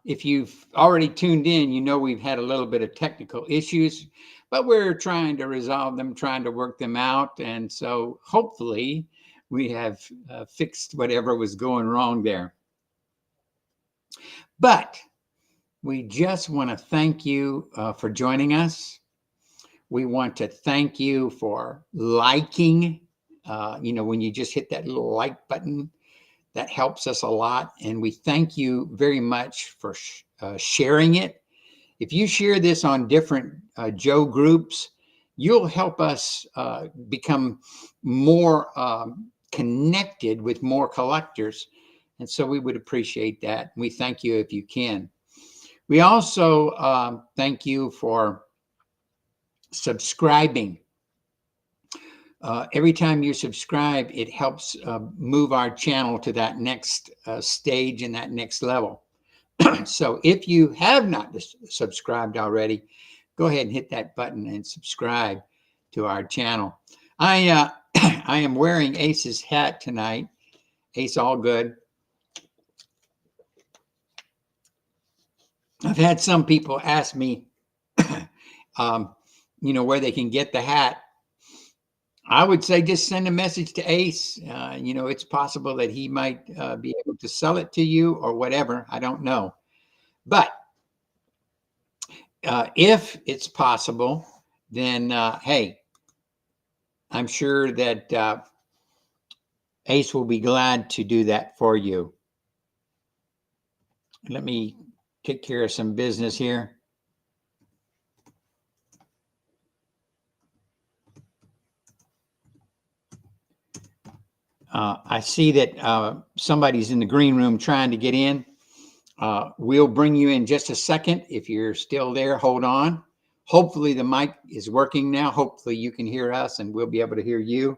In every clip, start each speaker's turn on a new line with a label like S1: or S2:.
S1: if you've already tuned in, you know we've had a little bit of technical issues, but we're trying to resolve them, trying to work them out. And so hopefully we have fixed whatever was going wrong there. But we just want to thank you for joining us. We want to thank you for liking. When you just hit that little like button, that helps us a lot. And we thank you very much for sharing it. If you share this on different Joe groups, you'll help us become more connected with more collectors. And so we would appreciate that. We thank you if you can. We also thank you for subscribing. Every time you subscribe, it helps move our channel to that next stage and that next level. So if you have not subscribed already, go ahead and hit that button and subscribe to our channel. I am wearing Ace's hat tonight. Ace All Good. I've had some people ask me, where they can get the hat. I would say just send a message to Ace. It's possible that he might be able to sell it to you or whatever. I don't know. But if it's possible, then, hey, I'm sure that Ace will be glad to do that for you. Let me take care of some business here. I see that somebody's in the green room trying to get in. We'll bring you in just a second. If you're still there, hold on. Hopefully the mic is working now. Hopefully you can hear us and we'll be able to hear you.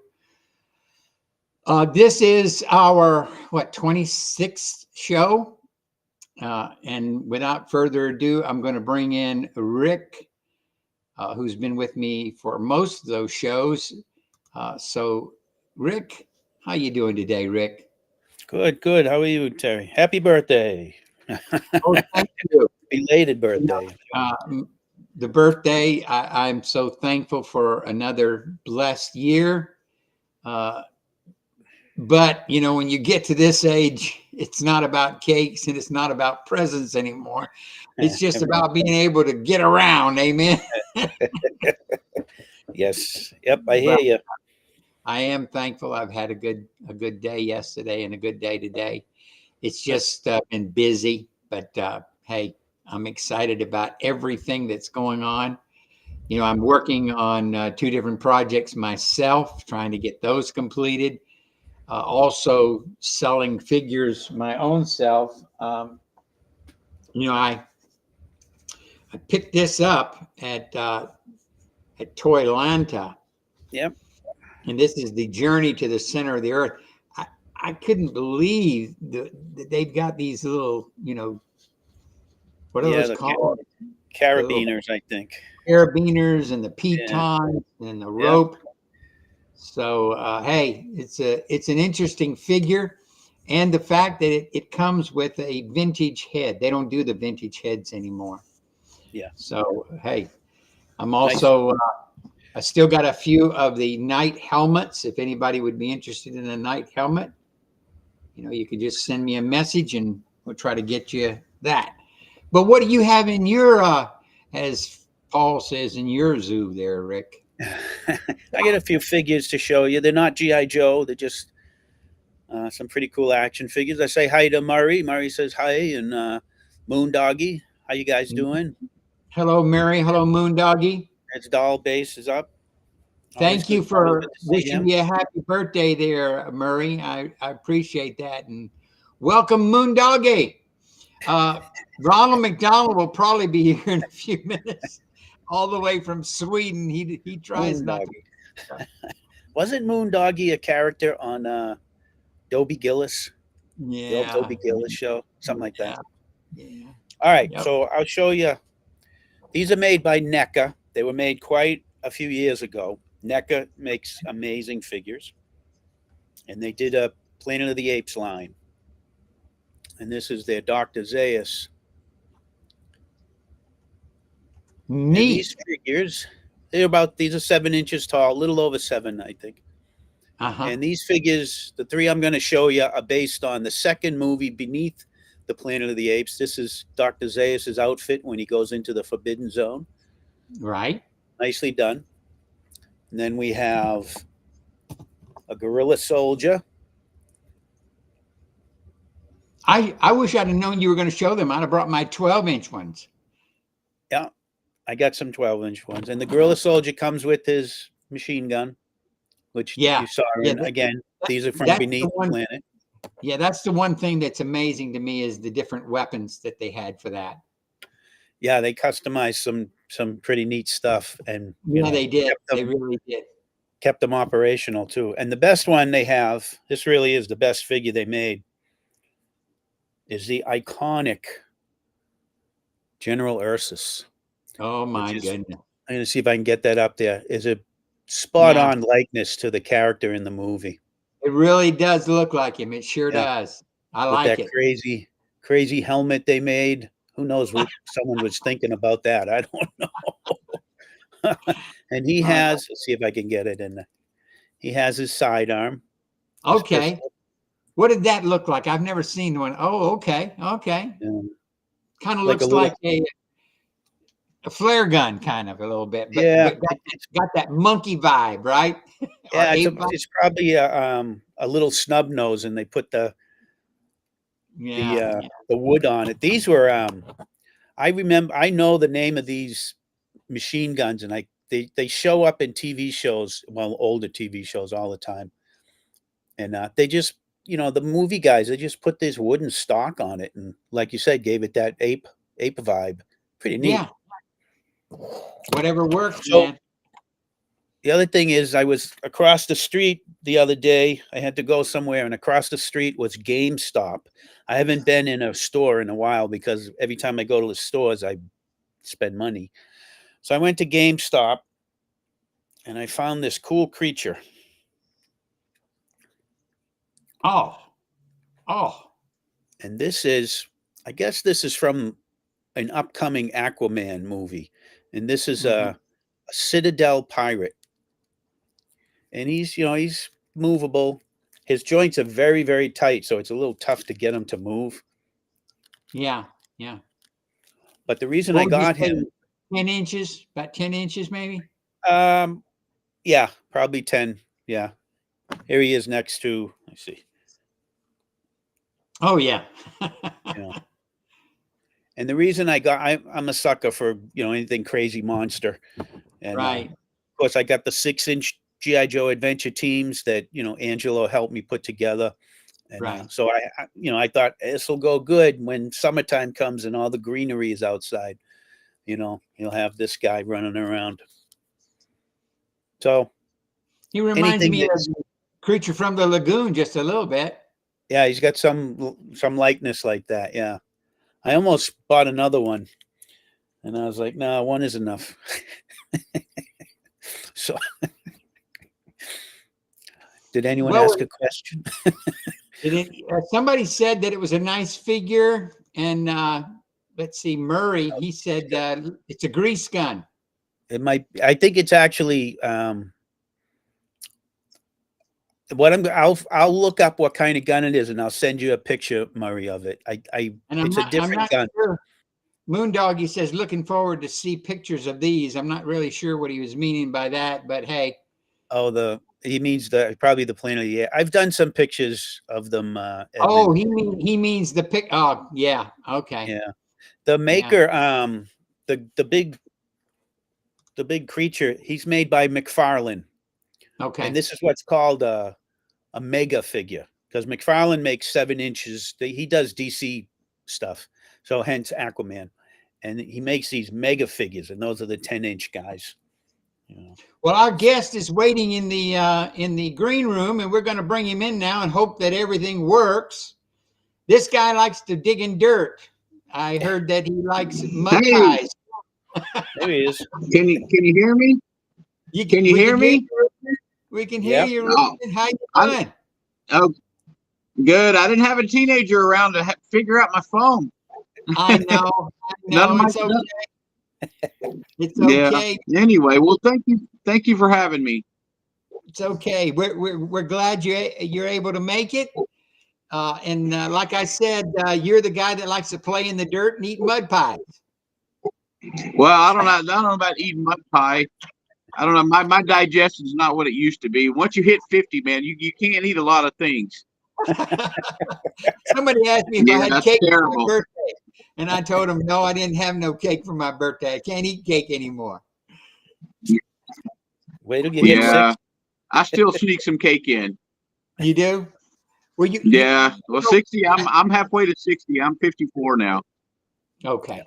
S1: This is our, 26th show. And without further ado, I'm going to bring in Rick, who's been with me for most of those shows. So Rick, how you doing today, Rick?
S2: Good. How are you, Terry? Happy birthday.
S1: Oh, thank you.
S2: Belated birthday.
S1: The birthday, I'm so thankful for another blessed year. But, when you get to this age, it's not about cakes and it's not about presents anymore. It's just about being able to get around. Amen.
S2: Yes. Yep. I hear you.
S1: I am thankful. I've had a good day yesterday and a good day today. It's just been busy, but hey, I'm excited about everything that's going on. I'm working on 2 different projects myself, trying to get those completed. Also selling figures my own self. I picked this up at Toylanta.
S2: Yep.
S1: And this is the Journey to the Center of the Earth. I couldn't believe that they've got these little, what are those called?
S2: Carabiners, I think.
S1: Carabiners and the pitons and the rope. So, hey, it's an interesting figure. And the fact that it comes with a vintage head. They don't do the vintage heads anymore.
S2: Yeah.
S1: So, hey, I'm also... I still got a few of the night helmets. If anybody would be interested in a night helmet, you could just send me a message and we'll try to get you that. But what do you have in your, as Paul says, in your zoo there, Rick?
S2: I got a few figures to show you. They're not G.I. Joe. They're just some pretty cool action figures. I say hi to Murray. Murray says hi. And Moon Doggy. How you guys doing?
S1: Hello, Mary. Hello, Moon Doggy.
S2: Its doll base is up.
S1: Thank you for wishing me a happy birthday there, Murray. I appreciate that. And welcome, Moon Doggy. Ronald McDonald will probably be here in a few minutes, all the way from Sweden. He tries
S2: Moon
S1: not
S2: to. Wasn't Moon Doggy a character on Dobie Gillis?
S1: Yeah.
S2: The old Dobie Gillis show? Something like that.
S1: Yeah.
S2: All right. Yep. So I'll show you. These are made by NECA. They were made quite a few years ago. NECA makes amazing figures. And they did a Planet of the Apes line. And this is their Dr. Zaius And these
S1: Neat.
S2: figures, these are 7 inches tall, a little over 7, I think.
S1: Uh-huh.
S2: And these figures, the 3 I'm going to show you, are based on the second movie, Beneath the Planet of the Apes. This is Dr. Zaius's outfit when he goes into the Forbidden Zone.
S1: Right.
S2: Nicely done. And then we have a gorilla soldier.
S1: I wish I'd have known you were going to show them. I'd have brought my 12-inch ones.
S2: Yeah, I got some 12-inch ones. And the gorilla soldier comes with his machine gun, which
S1: Yeah.
S2: you saw.
S1: Yeah,
S2: And again, these are from
S1: that's
S2: Beneath
S1: the
S2: the
S1: one.
S2: Planet.
S1: Yeah, that's the one thing that's amazing to me is the different weapons that they had for that.
S2: Yeah, they customized some pretty neat stuff, and
S1: Yeah, they did.
S2: kept
S1: They
S2: them,
S1: really did.
S2: kept them operational too. And the best one they have, this really is the best figure they made, is the iconic General Ursus,
S1: Oh
S2: which
S1: my
S2: is,
S1: goodness.
S2: I'm going to see if I can get that up there, is a spot
S1: Yeah,
S2: on likeness to the character in the movie.
S1: it really does look like him. It sure
S2: Yeah,
S1: does. I
S2: with
S1: like
S2: that
S1: it.
S2: crazy helmet they made. Who knows what someone was thinking about that? I don't know. And he
S1: Uh,
S2: has, let's see if I can get it in there. He has his sidearm, his
S1: okay.
S2: pistol.
S1: What did that look like? I've never seen one. Oh, okay. Okay. Kind of
S2: Like a
S1: looks
S2: little,
S1: like a flare gun, kind of a little bit, but
S2: yeah,
S1: got that monkey vibe, right? Or
S2: yeah.
S1: ape vibe.
S2: It's probably a little snub nose, and they put
S1: Yeah.
S2: the wood on it. These were I know the name of these machine guns, and they show up in TV shows, well, older TV shows all the time, and they just the movie guys, they just put this wooden stock on it, and like you said, gave it that ape vibe. Pretty neat.
S1: Yeah. Whatever works,
S2: So
S1: man.
S2: the other thing is, I was across the street the other day. I had to go somewhere, and across the street was GameStop. I haven't been in a store in a while because every time I go to the stores, I spend money. So I went to GameStop, and I found this cool creature.
S1: Oh. Oh.
S2: And I guess this is from an upcoming Aquaman movie. And this is a Citadel pirate. And he's movable. His joints are very, very tight, so it's a little tough to get him to move.
S1: Yeah. Yeah.
S2: But the reason
S1: What
S2: I
S1: would you
S2: got
S1: say,
S2: him,
S1: 10 inches, about 10 inches, maybe?
S2: yeah, probably 10. Yeah. Here he is next to, let's see.
S1: Oh, yeah.
S2: And the reason I'm a sucker for, anything crazy monster. And
S1: Right.
S2: of course, I got the 6-inch G.I. Joe adventure teams that, Angelo helped me put together. And
S1: Right.
S2: so I thought this will go good when summertime comes and all the greenery is outside. You'll have this guy running around. So
S1: He reminds
S2: anything
S1: me of the creature from the lagoon just a little bit.
S2: yeah, he's got some likeness like that. Yeah. I almost bought another one, and I was like, no, one is enough. So did anyone ask a question?
S1: Somebody said that it was a nice figure, and let's see, Murray, he said it's a grease gun.
S2: It might. I think it's actually I'll look up what kind of gun it is, and I'll send you a picture, Murray, of it. It's a different gun.
S1: Sure. Moondoggy says, looking forward to see pictures of these. I'm not really sure what he was meaning by that, but hey.
S2: Oh, he means probably the Planet of the Air. I've done some pictures of them.
S1: Oh, he means the pic. Oh, yeah. Okay.
S2: Yeah. The maker, the big creature, he's made by McFarlane.
S1: Okay.
S2: And this is what's called a mega figure, because McFarlane makes 7 inches. He does DC stuff, so hence Aquaman, and he makes these mega figures, and those are the 10-inch guys.
S1: Well, our guest is waiting in the green room, and we're going to bring him in now and hope that everything works. This guy likes to dig in dirt. I heard that he likes mud pies.
S2: There he is.
S3: Can you hear me? Can you hear me?
S1: We can hear you. Reuben. How you doing?
S3: Oh, good. I didn't have a teenager around to figure out my phone.
S1: I know.
S3: None of my
S1: It's okay. It's
S3: Yeah.
S1: okay.
S3: Anyway, well, thank you for having me.
S1: It's okay. We're glad you're able to make it. And like I said, you're the guy that likes to play in the dirt and eat mud pies.
S3: Well, I don't know about eating mud pie. I don't know. My digestion's not what it used to be. Once you hit 50, man, you can't eat a lot of things.
S1: Somebody asked me if I
S3: Yeah,
S1: had
S3: that's
S1: cake for my
S3: terrible.
S1: birthday, and I told them no, I didn't have no cake for my birthday. I can't eat cake anymore.
S2: Wait till you hit
S3: Yeah,
S2: 6.
S3: I still sneak some cake in.
S1: You do? Well,
S3: Yeah, well, 60. I'm halfway to 60. I'm 54 now.
S1: Okay.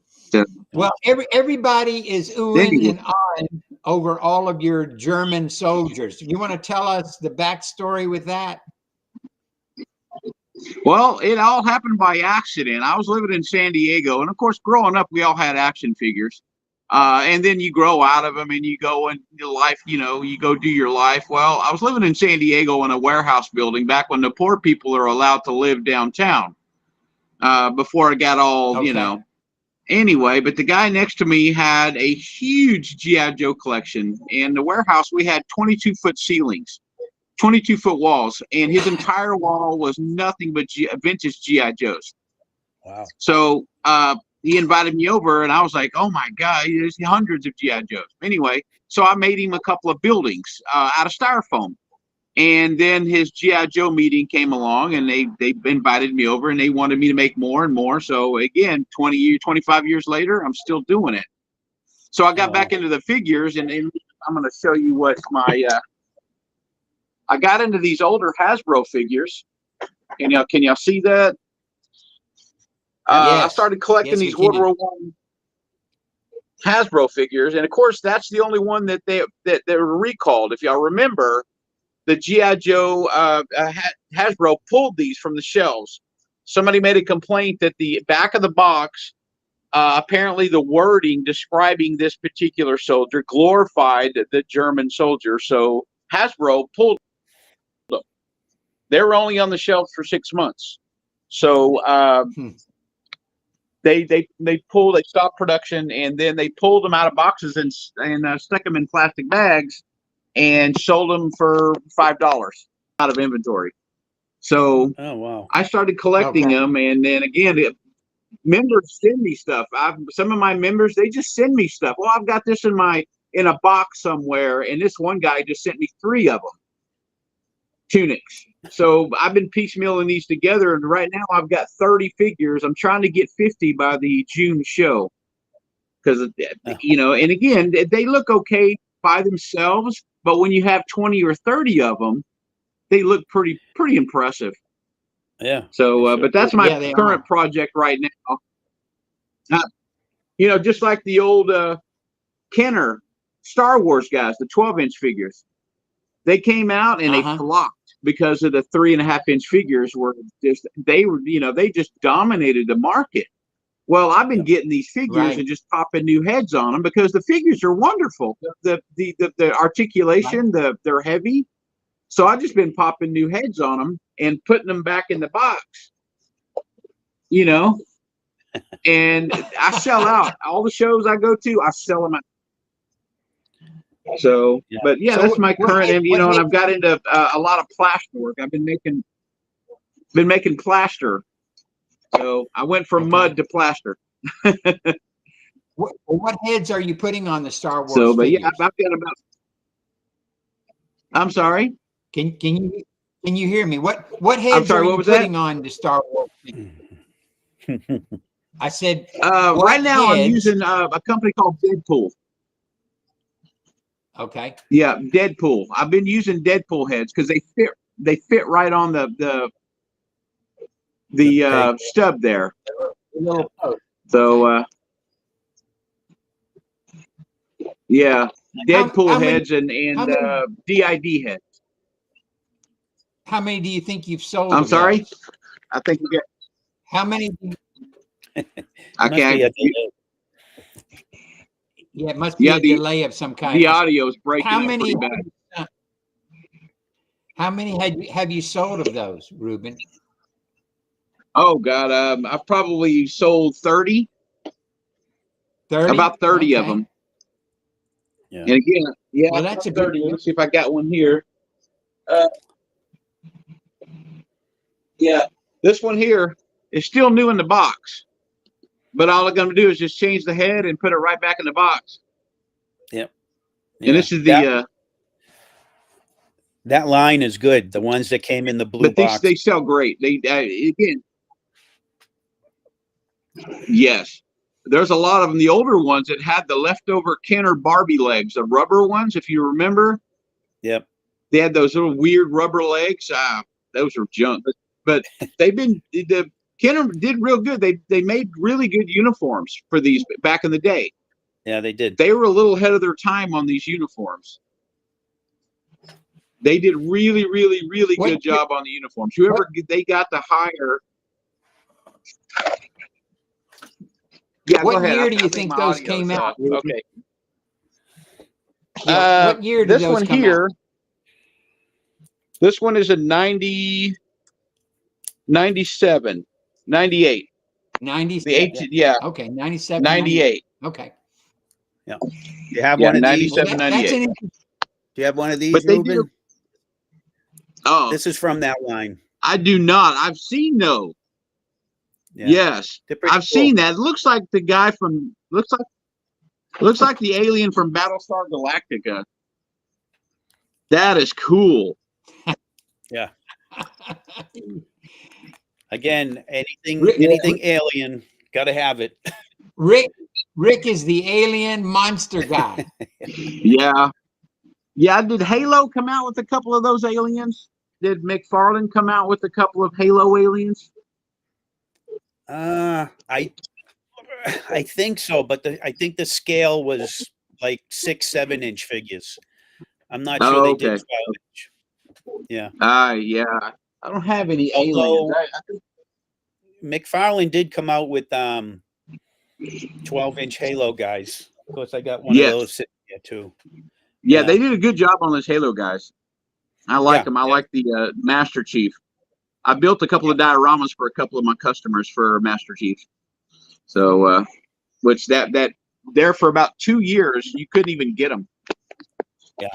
S3: So,
S1: Well, everybody is oohing
S3: anyway,
S1: and ahhing over all of your German soldiers. You want to tell us the backstory with that?
S3: well, it all happened by accident. I was living in San Diego, and of course, growing up, we all had action figures. And then you grow out of them, and you go in your life. You know, you go do your life. Well, I was living in San Diego in a warehouse building back when the poor people are allowed to live downtown. Before it got all,
S1: Okay.
S3: you know. Anyway, but the guy next to me had a huge G.I. Joe collection. In the warehouse, we had 22-foot ceilings, 22-foot walls, and his entire wall was nothing but vintage G.I. Joes.
S2: Wow.
S3: So he invited me over, and I was like, oh, my God, there's hundreds of G.I. Joes. Anyway, so I made him a couple of buildings out of styrofoam. And then his G.I. Joe meeting came along, and they invited me over, and they wanted me to make more and more. So again, 25 years later, I'm still doing it. So I got back into the figures, and I'm going to show you what my I got into these older Hasbro figures. And can y'all see that?
S1: Yes.
S3: I started collecting
S1: Yes,
S3: these
S1: we
S3: World
S1: can.
S3: War I Hasbro figures, and of course, that's the only one that they were recalled. If y'all remember, the G.I. Joe Hasbro pulled these from the shelves. Somebody made a complaint that the back of the box, apparently the wording describing this particular soldier glorified the German soldier. So Hasbro pulled them. They were only on the shelves for 6 months. So they stopped production, and then they pulled them out of boxes and stuck them in plastic bags and sold them for $5 out of inventory. So
S2: Oh, wow.
S3: I started collecting them, and then again, members send me stuff. Some of my members, they just send me stuff. Well, I've got this in a box somewhere, and this one guy just sent me 3 of them, tunics. So I've been piecemealing these together, and right now I've got 30 figures. I'm trying to get 50 by the June show, because and again, they look okay by themselves, but when you have 20 or 30 of them, they look pretty impressive.
S2: Yeah.
S3: So,
S2: sure
S3: but that's my current project right now. Just like the old Kenner Star Wars guys, the 12-inch figures, they came out and they flopped because of the 3.5-inch figures were just they just dominated the market. Well, I've been getting these figures and just popping new heads on them because the figures are wonderful. The articulation, they're heavy. So I've just been popping new heads on them and putting them back in the box, and I sell out. All the shows I go to, I sell them out. So, but yeah, that's my current, and I've got into a lot of plaster work. I've been making plaster. So I went from mud to plaster.
S1: What heads are you putting on the Star Wars?
S3: So, but
S1: figures?
S3: yeah, I've got about. I'm sorry.
S1: Can you hear me? What heads
S3: sorry,
S1: are
S3: what
S1: you
S3: was that?
S1: putting on the Star Wars figures? I said
S3: right now I'm using a company called Deadpool.
S1: Okay.
S3: Yeah, Deadpool. I've been using Deadpool heads because they fit right on the stub there. So yeah, Deadpool heads and DID heads.
S1: How many do you think you've sold?
S3: I'm sorry. I think we get.
S1: How many?
S3: I can't.
S1: Yeah, it must be a delay of some kind.
S3: The audio is breaking up pretty bad.
S1: How many have you sold of those, Reuben?
S3: Oh God, I've probably sold 30.
S1: 30?
S3: About 30 of
S1: Okay.
S3: them.
S2: Yeah.
S3: And again, yeah,
S1: Well, that's
S3: about
S1: a good
S3: 30.
S1: deal.
S3: Let's see if I got one here. Yeah, this one here is still new in the box, but all I'm going to do is just change the head and put it right back in the box.
S2: Yep.
S3: And this is the
S2: that line is good. The ones that came in the blue
S3: but
S2: box.
S3: they sell great. They again, yes. There's a lot of them. The older ones that had the leftover Kenner Barbie legs, the rubber ones, if you remember.
S2: Yep.
S3: They had those little weird rubber legs. Those are junk. But they've been the Kenner did real good. They made really good uniforms for these back in the day.
S2: Yeah, they did.
S3: They were a little ahead of their time on these uniforms. They did really, really, really good job on the uniforms. Whoever they got to hire. Yeah,
S1: What
S3: go ahead.
S1: year do you
S3: I
S1: think
S3: my
S1: those
S3: audio's
S1: came out?
S3: okay.
S1: Yeah, what year did
S3: This
S1: those
S3: one
S1: come
S3: here,
S1: out?
S3: this one is a 90, 97, 98.
S1: 97.
S3: Yeah.
S1: Okay, 97.
S3: 98.
S1: Okay.
S2: Yeah. You have
S3: Yeah,
S2: one of these?
S3: 97,
S1: Well, that's
S3: 98.
S1: an
S2: Do you have one of these,
S3: But they did.
S2: Reuben?
S3: Oh,
S2: This is from that line.
S3: I do not. I've seen those.
S2: Yeah.
S3: Yes,
S2: They're pretty
S3: I've seen that. It looks like the guy from looks like the alien from Battlestar Galactica. That is cool.
S2: Yeah. Again, anything
S1: Rick-
S2: anything alien, gotta have it.
S1: Rick is the alien monster guy.
S3: Yeah. Yeah, did Halo come out with a couple of those aliens? Did McFarlane come out with a couple of Halo aliens?
S2: I think so, but I think the scale was like 6-7 inch figures. I'm not sure they did
S3: Okay.
S2: 12-inch. Yeah.
S3: Yeah. I don't have any aliens.
S2: Although
S3: I think
S2: McFarlane did come out with 12-inch Halo guys. Of course, I got one
S3: Yes.
S2: of those sitting here too.
S3: Yeah, they did a good job on those Halo guys. I like them. I like the Master Chief. I built a couple of dioramas for a couple of my customers for Master Chief. So, which that there for about 2 years, you couldn't even get them.
S2: Yeah.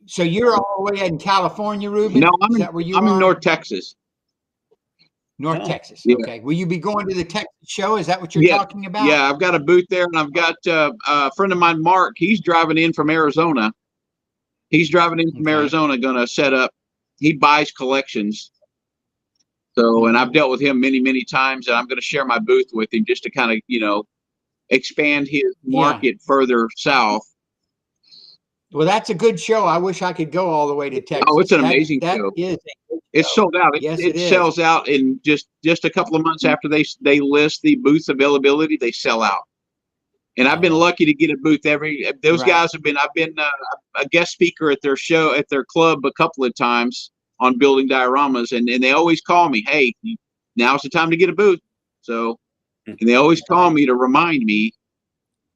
S1: So you're all the way in California, Reuben?
S3: No,
S1: Is that where you
S3: I'm
S1: are?
S3: in North Texas.
S1: North Texas.
S3: Yeah.
S1: Okay. Will you be going to the Texas show? Is that what you're talking about?
S3: Yeah, I've got a booth there, and I've got a friend of mine, Mark. He's driving in from Arizona. Going to set up. He buys collections. So, and I've dealt with him many, many times, and I'm going to share my booth with him just to kind of, expand his market further south.
S1: Well, that's a good show. I wish I could go all the way to Texas.
S3: Oh, it's an amazing
S1: that
S3: show.
S1: Is
S3: it's sold out.
S1: It
S3: sells out in just a couple of months after they list the booth availability. They sell out. And I've been lucky to get a booth those guys have been. I've been a guest speaker at their show at their club a couple of times on building dioramas, and they always call me, hey, now's the time to get a booth. So, and they always call me to remind me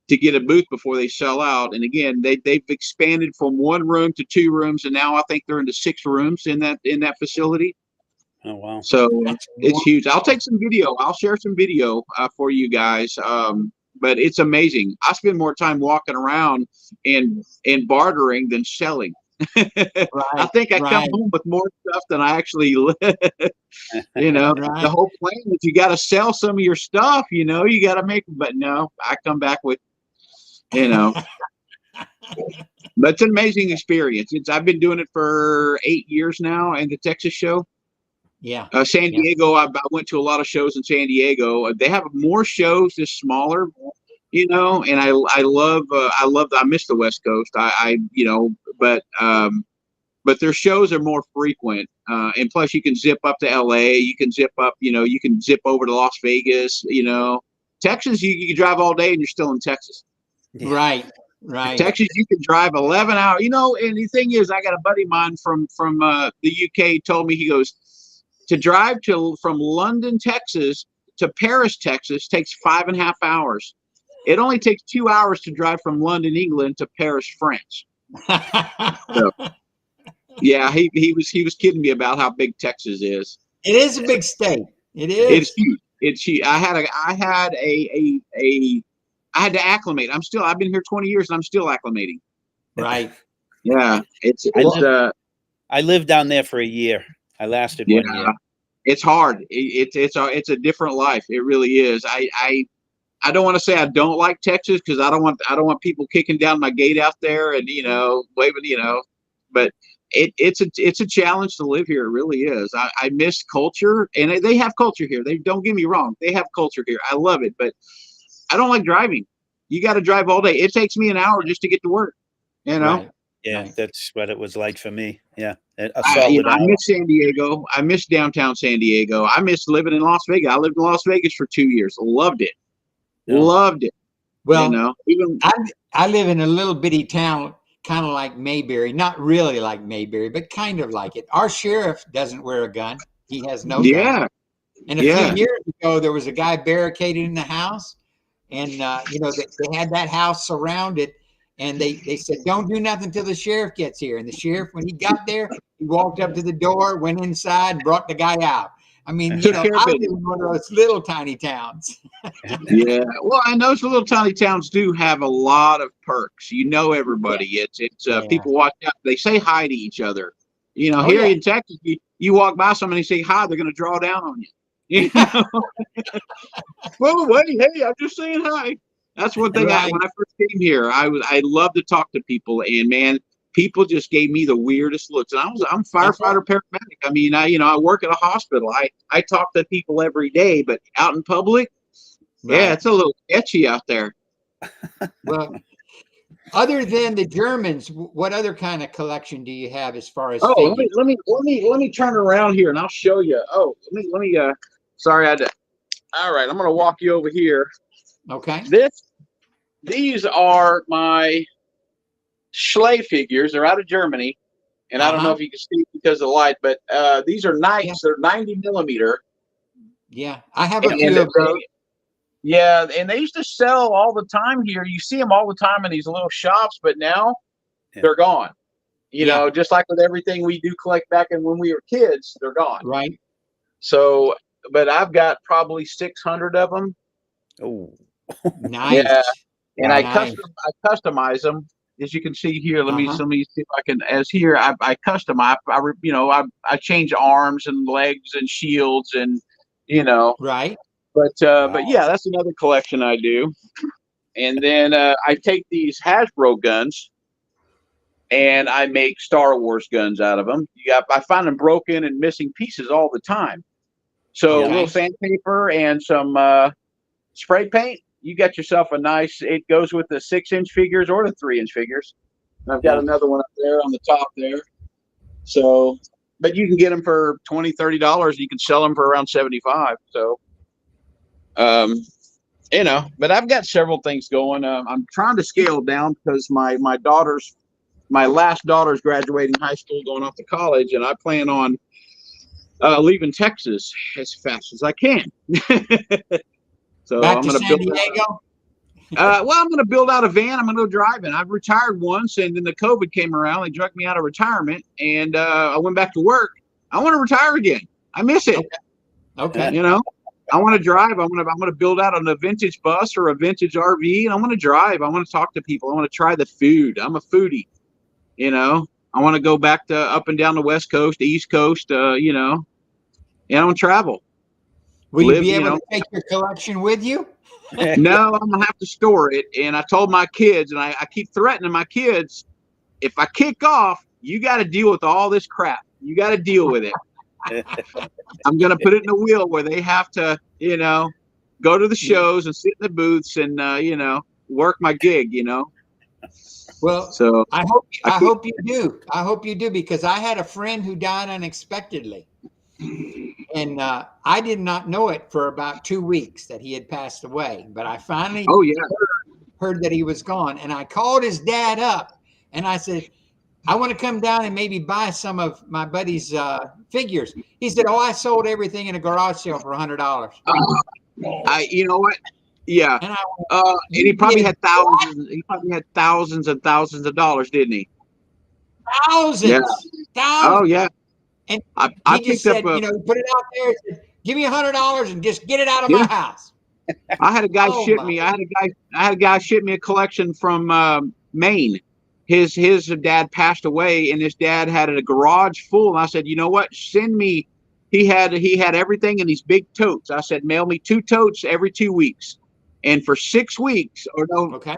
S3: to get a booth before they sell out. And again, they've expanded from 1 room to 2 rooms, and now I think they're into 6 rooms in that facility.
S2: Oh wow!
S3: So it's huge. I'll take some video. I'll share some video for you guys. But it's amazing. I spend more time walking around and bartering than selling. I think I come home with more stuff than I actually live. The whole plan is you got to sell some of your stuff, you got to make, but no, I come back with, but it's an amazing experience. I've been doing it for 8 years now, and the Texas show.
S1: Yeah.
S3: San Diego, I went to a lot of shows in San Diego. They have more shows, just smaller, and I miss the West Coast. But their shows are more frequent. And plus you can zip up to LA, you can zip up, you can zip over to Las Vegas, Texas, you can drive all day and you're still in Texas.
S1: Yeah. Right.
S3: Texas, you can drive 11 hours, and the thing is, I got a buddy of mine from the UK told me, he goes, to drive from London, Texas to Paris, Texas takes 5.5 hours. It only takes 2 hours to drive from London, England to Paris, France. So, yeah, he was kidding me about how big Texas is.
S1: It is a big state. It is.
S3: It's huge. I had to acclimate. I've been here 20 years and I'm still acclimating.
S1: Right.
S3: Yeah.
S2: I lived down there for a year. I lasted 1 year.
S3: It's hard. It's a different life. It really is. I don't want to say I don't like Texas because I don't want people kicking down my gate out there and waving, but it's a challenge to live here. It really is. I miss culture, and they have culture here. They don't get me wrong. They have culture here. I love it, but I don't like driving. You got to drive all day. It takes me an hour just to get to work.
S1: Right.
S2: Yeah,
S1: Right.
S2: that's what it was like for me. Yeah, a
S3: I
S2: solid hour.
S3: miss San Diego. I miss downtown San Diego. I miss living in Las Vegas. I lived in Las Vegas for 2 years. Loved it.
S2: No.
S3: Loved it.
S1: Well,
S3: Even
S1: I live in a little bitty town, kind of like Mayberry, not really like Mayberry, but kind of like it. Our sheriff doesn't wear a gun. He has no gun.
S3: yeah,
S1: And a few years ago, there was a guy barricaded in the house, and they had that house surrounded, and they said, "Don't do nothing till the sheriff gets here." And the sheriff, when he got there, he walked up to the door, went inside, and brought the guy out. I mean,
S3: Took care of
S1: I live
S3: business.
S1: in one of those little tiny towns.
S3: yeah. Well, and those little tiny towns do have a lot of perks. You know everybody. It's
S1: Yeah.
S3: people watch out. They say hi to each other.
S1: Oh,
S3: Here
S1: yeah.
S3: in Texas, you walk by somebody and say hi, they're going to draw down on you. You know? Well, wait, hey, I'm just saying hi. That's one thing.
S1: Right.
S3: When I first came here, I love to talk to people, and man, people just gave me the weirdest looks. And I'm firefighter paramedic. I mean, I work at a hospital. I talk to people every day, but out in public, yeah,
S1: Right.
S3: it's a little sketchy out there.
S1: Well, other than the Germans, what other kind of collection do you have as far as
S3: Oh,
S1: figures?
S3: let me turn around here and I'll show you. Oh, let me sorry, all right, I'm gonna walk you over here.
S1: Okay.
S3: These are my Schley figures. They're out of Germany, and I don't know if you can see because of the light, but these are nice.
S1: Yeah.
S3: They're 90 millimeter.
S1: Yeah, I have a few of those.
S3: Yeah, and they used to sell all the time here. You see them all the time in these little shops, but now they're gone. Just like with everything we do collect back in when we were kids, they're gone.
S1: Right.
S3: So, but I've got probably 600 of them.
S2: Oh,
S1: Nice.
S3: Yeah, and
S1: Nice.
S3: I customize them, as you can see here. Let me see if I can. As here, I customize. I change arms and legs and shields and
S1: Right.
S3: But yeah, that's another collection I do. And then I take these Hasbro guns and I make Star Wars guns out of them. I find them broken and missing pieces all the time. So a little sandpaper and some spray paint, you got yourself a nice. It goes with the 6-inch figures or the 3-inch figures. And I've got another one up there on the top there. So, but you can get them for $20, $30. You can sell them for around $75. So. But I've got several things going. I'm trying to scale down because my last daughter's graduating high school, going off to college, and I plan on leaving Texas as fast as I can. So
S1: Back
S3: I'm
S1: to
S3: going
S1: San
S3: to build.
S1: Diego.
S3: I'm going to build out a van. I'm going to go driving. I've retired once, and then the COVID came around. They jerked me out of retirement, and I went back to work. I want to retire again. I miss it.
S1: Okay.
S3: I want to drive. I'm going to build out on a vintage bus or a vintage RV, and I want to drive. I want to talk to people. I want to try the food. I'm a foodie. I want to go back to up and down the West Coast, East Coast. And I want to travel.
S1: Will you be able to take your collection with you?
S3: No, I'm gonna have to store it. And I told my kids, and I keep threatening my kids, if I kick off, you got to deal with all this crap. You got to deal with it. I'm going to put it in a wheel where they have to, go to the shows and sit in the booths and, work my gig,
S1: Well,
S3: so
S1: I hope you do. I hope you do, because I had a friend who died unexpectedly. And I did not know it for about 2 weeks that he had passed away. But I finally heard that he was gone. And I called his dad up and I said, I want to come down and maybe buy some of my buddy's figures. He said, I sold everything in a garage sale for $100.
S3: You know what? Yeah. And he probably had thousands. He probably had thousands and thousands of dollars, didn't he?
S1: Thousands.
S3: Yeah.
S1: Thousands.
S3: Oh, yeah.
S1: And
S3: I
S1: he just said, he put it out there. Said, Give me $100 and just get it out of
S3: Yeah.
S1: my house.
S3: I had a guy
S1: Oh,
S3: ship
S1: my.
S3: me. I had a guy ship me a collection from Maine. His dad passed away, and his dad had a garage full. And I said, you know what? Send me. He had everything in these big totes. I said, mail me 2 totes every 2 weeks. And for 6 weeks, or no,
S1: Okay.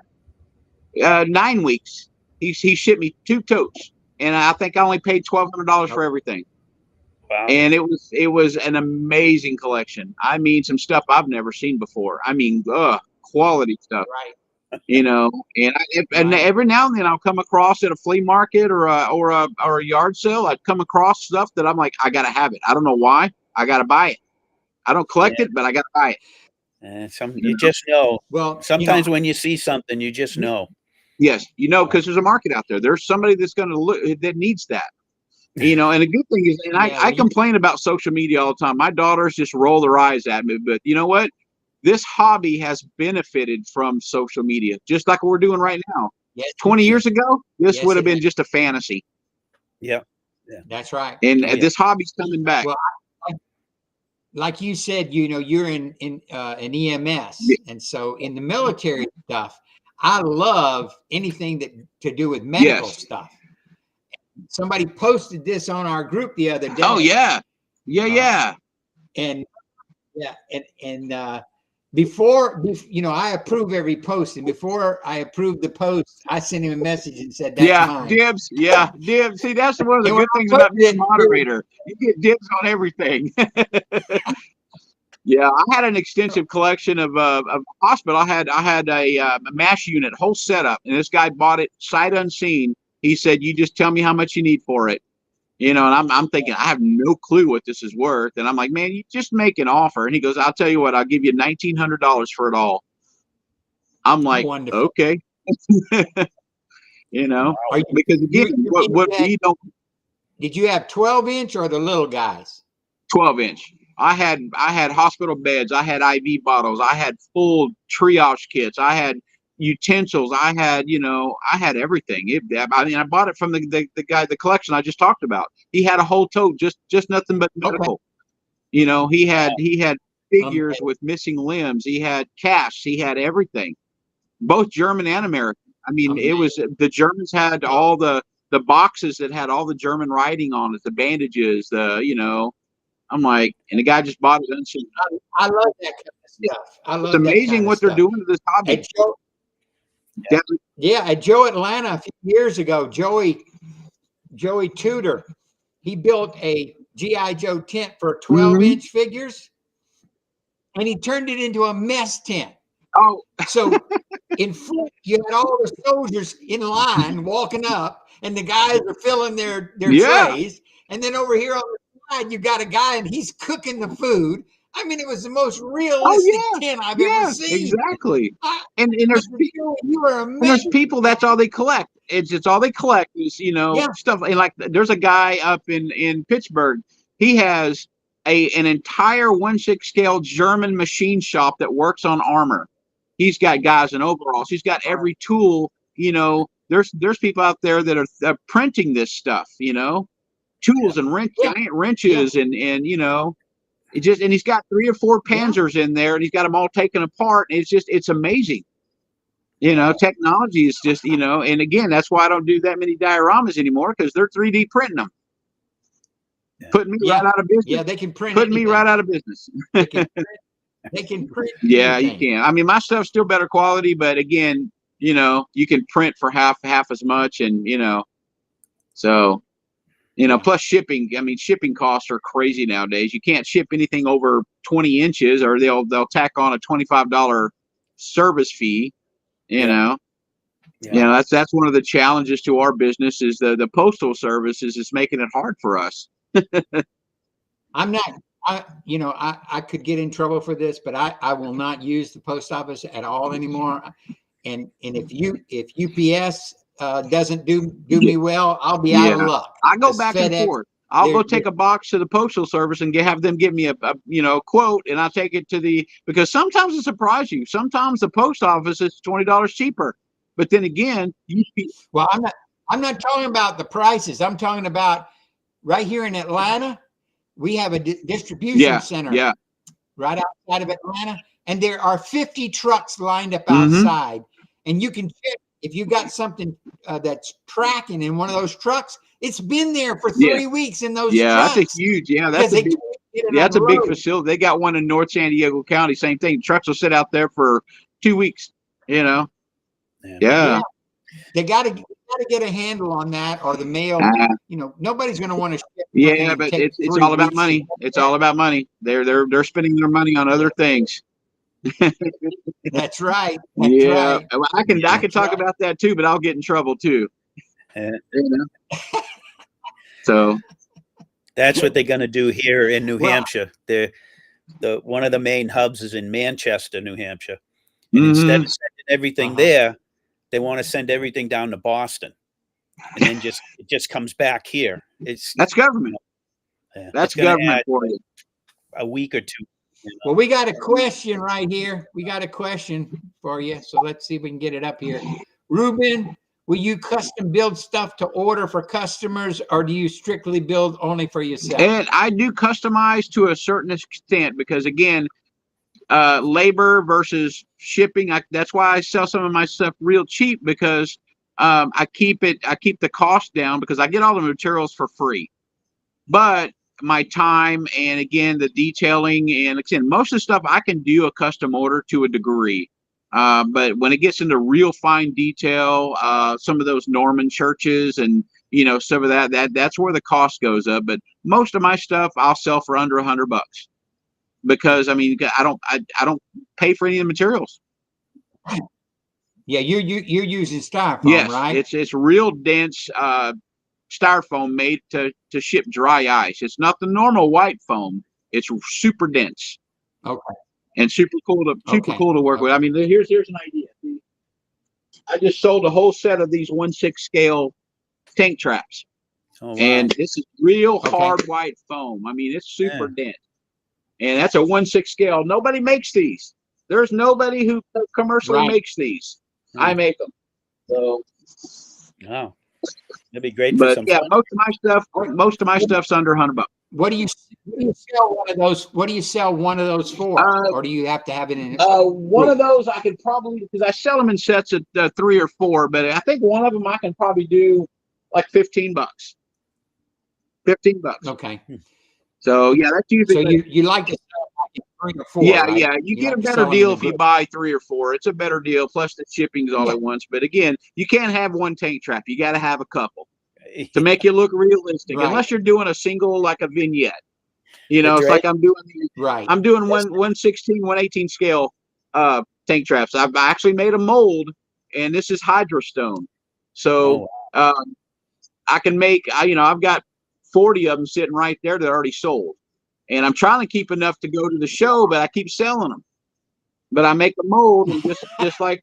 S3: 9 weeks, he shipped me 2 totes, and I think I only paid $1,200 for everything.
S2: Wow.
S3: And it was an amazing collection. I mean, some stuff I've never seen before. I mean, quality stuff.
S1: Right.
S3: You know, and
S1: Right.
S3: every now and then I'll come across at a flea market or a yard sale. I'd come across stuff that I'm like, I gotta have it. I don't know why. I gotta buy it. I don't collect it, but I gotta buy it.
S2: And you just know.
S1: Well,
S2: Sometimes when you see something, you just know.
S3: Yes, you know, because there's a market out there. There's somebody that's going to look that needs that. You know, and the good thing is, and I complain about social media all the time. My daughters just roll their eyes at me, but you know what? This hobby has benefited from social media, just like we're doing right now.
S1: Yes,
S3: 20 years ago, this
S1: Yes,
S3: would have
S1: it
S3: been
S1: has.
S3: just a fantasy.
S2: Yeah.
S1: That's right.
S3: And
S2: Oh, yeah.
S3: this hobby's coming back.
S1: Well, like you said, you know, you're in an EMS,
S3: Yeah.
S1: and so in the military stuff, I love anything that to do with medical
S3: Yes.
S1: stuff. Somebody posted this on our group the other day.
S3: Oh yeah, yeah.
S1: And before, you know, I approve every post, and before I approved the post, I sent him a message and said, "That's
S3: Yeah,
S1: mine."
S3: dibs. Yeah, dibs. See, that's one of the
S1: And when
S3: good
S1: I
S3: things
S1: put
S3: about being
S1: it-
S3: a moderator. You get dibs on everything. Yeah, I had an extensive collection of hospital. I had a MASH unit, whole setup, and this guy bought it sight unseen. He said, "You just tell me how much you need for it." You know, and I'm thinking, I have no clue what this is worth. And I'm like, man, you just make an offer. And he goes, I'll tell you what, I'll give you $1,900 for it all. I'm like,
S1: Wonderful.
S3: okay. You know,
S1: Are you-
S3: because again, what we don't.
S1: Did you have 12-inch or the little guys?
S3: 12-inch. I had hospital beds. I had IV bottles. I had full triage kits. I had utensils. I had, you know, I had everything. I mean, I bought it from the guy, the collection I just talked about. He had a whole tote, just nothing but medical.
S1: Okay.
S3: You know, he had figures
S1: Okay.
S3: with missing limbs. He had casts. He had everything, both German and American. I mean, it was the Germans had all the boxes that had all the German writing on it, the bandages, you know. I'm like, and the guy just bought it unseen.
S1: I love that kind of stuff. I love
S3: It's amazing
S1: that kind
S3: what
S1: of
S3: they're
S1: stuff.
S3: doing to this hobby.
S1: At Joe Atlanta a few years ago, Joey Tudor, he built a G.I. Joe tent for 12-inch figures, and he turned it into a mess tent.
S3: Oh,
S1: So in front, you had all the soldiers in line walking up, and the guys are filling their
S3: Yeah.
S1: trays. And then over here on the side, you got a guy, and he's cooking the food. I mean, it was the most realistic tent I've ever seen.
S3: Exactly. And
S1: You were
S3: and there's
S1: amazing.
S3: people, that's all they collect. It's all they collect is, you know,
S1: Yeah.
S3: stuff. And like, there's a guy up in Pittsburgh. He has an entire 1/6 scale German machine shop that works on armor. He's got guys in overalls. He's got every tool. You know, there's people out there that are printing this stuff. You know, tools and giant wrenches and you know, and he's got 3 or 4 Panzers in there, and he's got them all taken apart. And it's amazing. You know, technology is just, you know, and again, that's why I don't do that many dioramas anymore, because they're 3D printing them.
S2: Yeah.
S3: Putting me right out of business.
S1: Yeah, they can print.
S3: Putting me right out of business.
S1: They can print.
S3: Yeah, you
S1: anything.
S3: can. I mean, my stuff's still better quality, but again, you know, you can print for half as much, and you know, so you know, plus shipping. I mean, shipping costs are crazy nowadays. You can't ship anything over 20 inches, or they'll tack on a $25 service fee. You know. You know, that's one of the challenges to our business is the postal service is making it hard for us.
S1: I'm not. I could get in trouble for this, but I will not use the post office at all anymore. And if UPS doesn't do me well, I'll be out of luck.
S3: I go back and forth. I'll go take a box to the postal service and have them give me a quote, and I'll take it because sometimes it surprises you. Sometimes the post office is $20 cheaper, but then again,
S1: I'm not talking about the prices. I'm talking about right here in Atlanta. We have a distribution
S3: Yeah,
S1: center
S3: yeah.
S1: right outside of Atlanta, and there are 50 trucks lined up
S3: Mhm.
S1: outside. And you can check if you got something that's tracking in one of those trucks. It's been there for
S3: Yeah.
S1: 3 weeks in those
S3: Yeah, that's
S1: trucks
S3: a huge. Yeah,
S1: because
S3: that's a
S1: they
S3: big.
S1: can't get it
S3: Yeah,
S1: on
S3: that's a
S1: the
S3: big
S1: road.
S3: facility. They got one in North San Diego County. Same thing. Trucks will sit out there for 2 weeks. You know.
S2: Yeah.
S3: Yeah.
S1: They got to get a handle on that, or the mail.
S3: Uh,
S1: Nobody's going to want to ship something
S3: yeah,
S1: and
S3: but
S1: take
S3: it's
S1: 3
S3: all about
S1: weeks to
S3: money.
S1: get
S3: It's
S1: there.
S3: all about money. They're spending their money on other things.
S1: That's right. That's
S3: Yeah,
S1: right.
S3: well, I can
S1: That's
S3: talk
S1: right.
S3: about that too, but I'll get in trouble too.
S2: Yeah.
S3: You know? So
S2: That's what they're going to do here in New
S1: Well,
S2: Hampshire. One of the main hubs is in Manchester, New Hampshire. And
S3: mhm.
S2: instead of sending everything
S1: Uh-huh.
S2: there, they want to send everything down to Boston. And then it just comes back here.
S3: That's government.
S2: Yeah,
S3: That's
S2: it's going to
S3: government
S2: add
S3: for you.
S2: a week or two.
S1: Well, we got a question right here. We got a question for you. So let's see if we can get it up here. Reuben, will you custom build stuff to order for customers, or do you strictly build only for yourself?
S3: And I do customize to a certain extent because again, labor versus shipping. That's why I sell some of my stuff real cheap because I keep the cost down because I get all the materials for free. But my time and again the detailing and again most of the stuff I can do a custom order to a degree. But when it gets into real fine detail, some of those Norman churches and some of that's where the cost goes up. But most of my stuff I'll sell for under $100 because I mean I don't pay for any of the materials.
S1: Yeah, you're using styrofoam,
S3: Yes,
S1: right?
S3: it's real dense styrofoam made to ship dry ice. It's not the normal white foam. It's super dense.
S1: Okay.
S3: And super cool to work with. I mean, here's an idea. I just sold a whole set of these 1/6 scale tank traps.
S2: Oh, wow.
S3: And this is real hard white foam. I mean, it's super dense. And that's a 1/6 scale. Nobody makes these. There's nobody who commercially makes these. I make them. So
S2: wow. That'd be great for
S3: but
S2: some
S3: yeah,
S2: fun.
S3: most of my stuff's under $100.
S1: What do you sell one of those? What do you sell one of those for? Or do you have to have it in?
S3: One of those I could probably, because I sell them in sets of 3 or 4, but I think one of them I can probably do like $15. $15.
S1: Okay.
S3: So yeah, that's usually.
S1: So you like to sell like 3 or 4?
S3: Yeah,
S1: right?
S3: yeah. You get a better deal if you buy 3 or 4. It's a better deal. Plus the shipping's all at once. But again, you can't have one tank trap. You got to have a couple to make it look realistic.
S1: Right.
S3: Unless you're doing a single, like a vignette.
S2: The
S3: It's like I'm doing.
S1: Right.
S3: I'm doing 1/16, 1/18 scale tank traps. I've actually made a mold, and this is hydrostone. So I can make. I've got 40 of them sitting right there that are already sold. And I'm trying to keep enough to go to the show, but I keep selling them. But I make a mold, and just like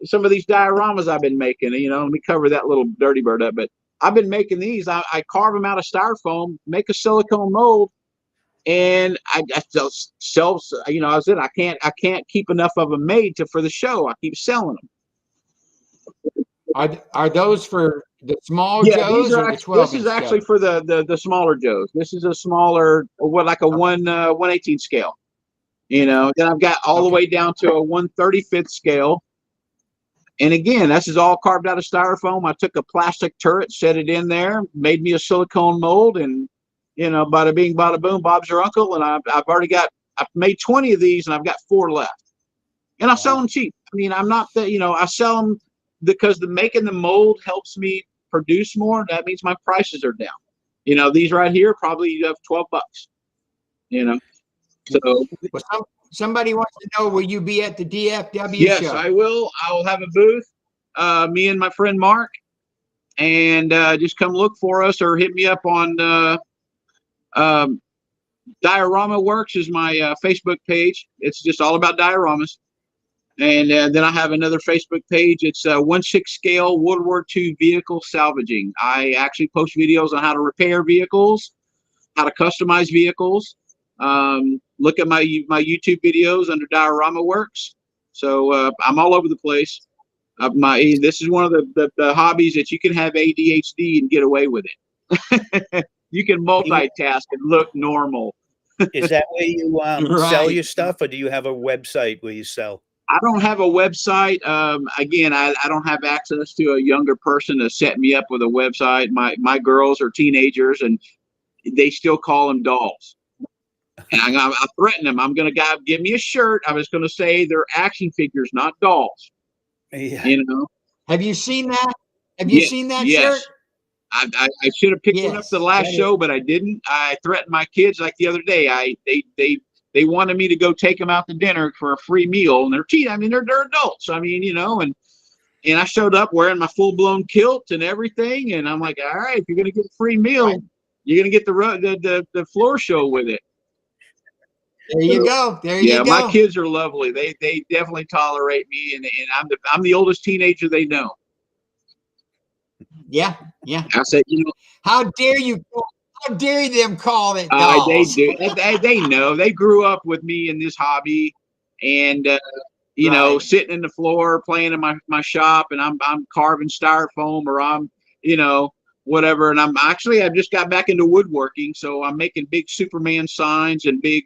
S3: some of these dioramas I've been making. Let me cover that little dirty bird up. But I've been making these. I carve them out of styrofoam, make a silicone mold, and I sell. I said I can't keep enough of them made for the show. I keep selling them.
S1: Are those for the small
S3: Yeah,
S1: Joes or the 12?
S3: This is actually for the smaller Joes. This is a smaller, like a 1/18 scale. Then I've got all the way down to a 1/35 scale. And again, this is all carved out of styrofoam. I took a plastic turret, set it in there, made me a silicone mold, and bada bing, bada boom, Bob's your uncle. And I've made 20 of these, and I've got 4 left. And I sell them cheap. I mean, I'm not I sell them because making the mold helps me produce more. That means my prices are down. These right here probably have $12. So
S1: well, somebody wants to know, will you be at the DFW show?
S3: Yes, I will. I will have a booth. Me and my friend Mark, and just come look for us or hit me up on Diorama Works is my Facebook page. It's just all about dioramas. And then I have another Facebook page. It's 1/6 scale World War II vehicle salvaging. I actually post videos on how to repair vehicles, how to customize vehicles. Look at my YouTube videos under Diorama Works. So I'm all over the place. This is one of the hobbies that you can have ADHD and get away with it. you can multitask and look normal.
S2: Is that where you sell
S1: Right.
S2: your stuff, or do you have a website where you sell?
S3: I don't have a website. Again, I don't have access to a younger person to set me up with a website. My girls are teenagers, and they still call them dolls. And I threaten them. I'm going to give me a shirt. I was going to say they're action figures, not dolls.
S2: Yeah.
S3: You know.
S1: Have you seen that? Have you seen that
S3: yes.
S1: shirt?
S3: I should have picked one up
S1: Yes,
S3: the last
S1: that is-
S3: show, but I didn't. I threatened my kids like the other day. They wanted me to go take them out to dinner for a free meal, and they're adults. I mean, and I showed up wearing my full blown kilt and everything, and I'm like, all right, if you're gonna get a free meal,
S1: Right.
S3: you're gonna get the floor show with it.
S1: There you go. There
S3: Yeah,
S1: you go.
S3: my kids are lovely. They definitely tolerate me, and I'm the oldest teenager they know.
S1: Yeah, yeah.
S3: I said,
S1: How dare you? How dare them call it
S3: they
S1: dolls?
S3: do. They know. They grew up with me in this hobby, and
S1: Right.
S3: sitting in the floor playing in my shop, and I'm carving styrofoam, or I'm whatever. And I just got back into woodworking, so I'm making big Superman signs and big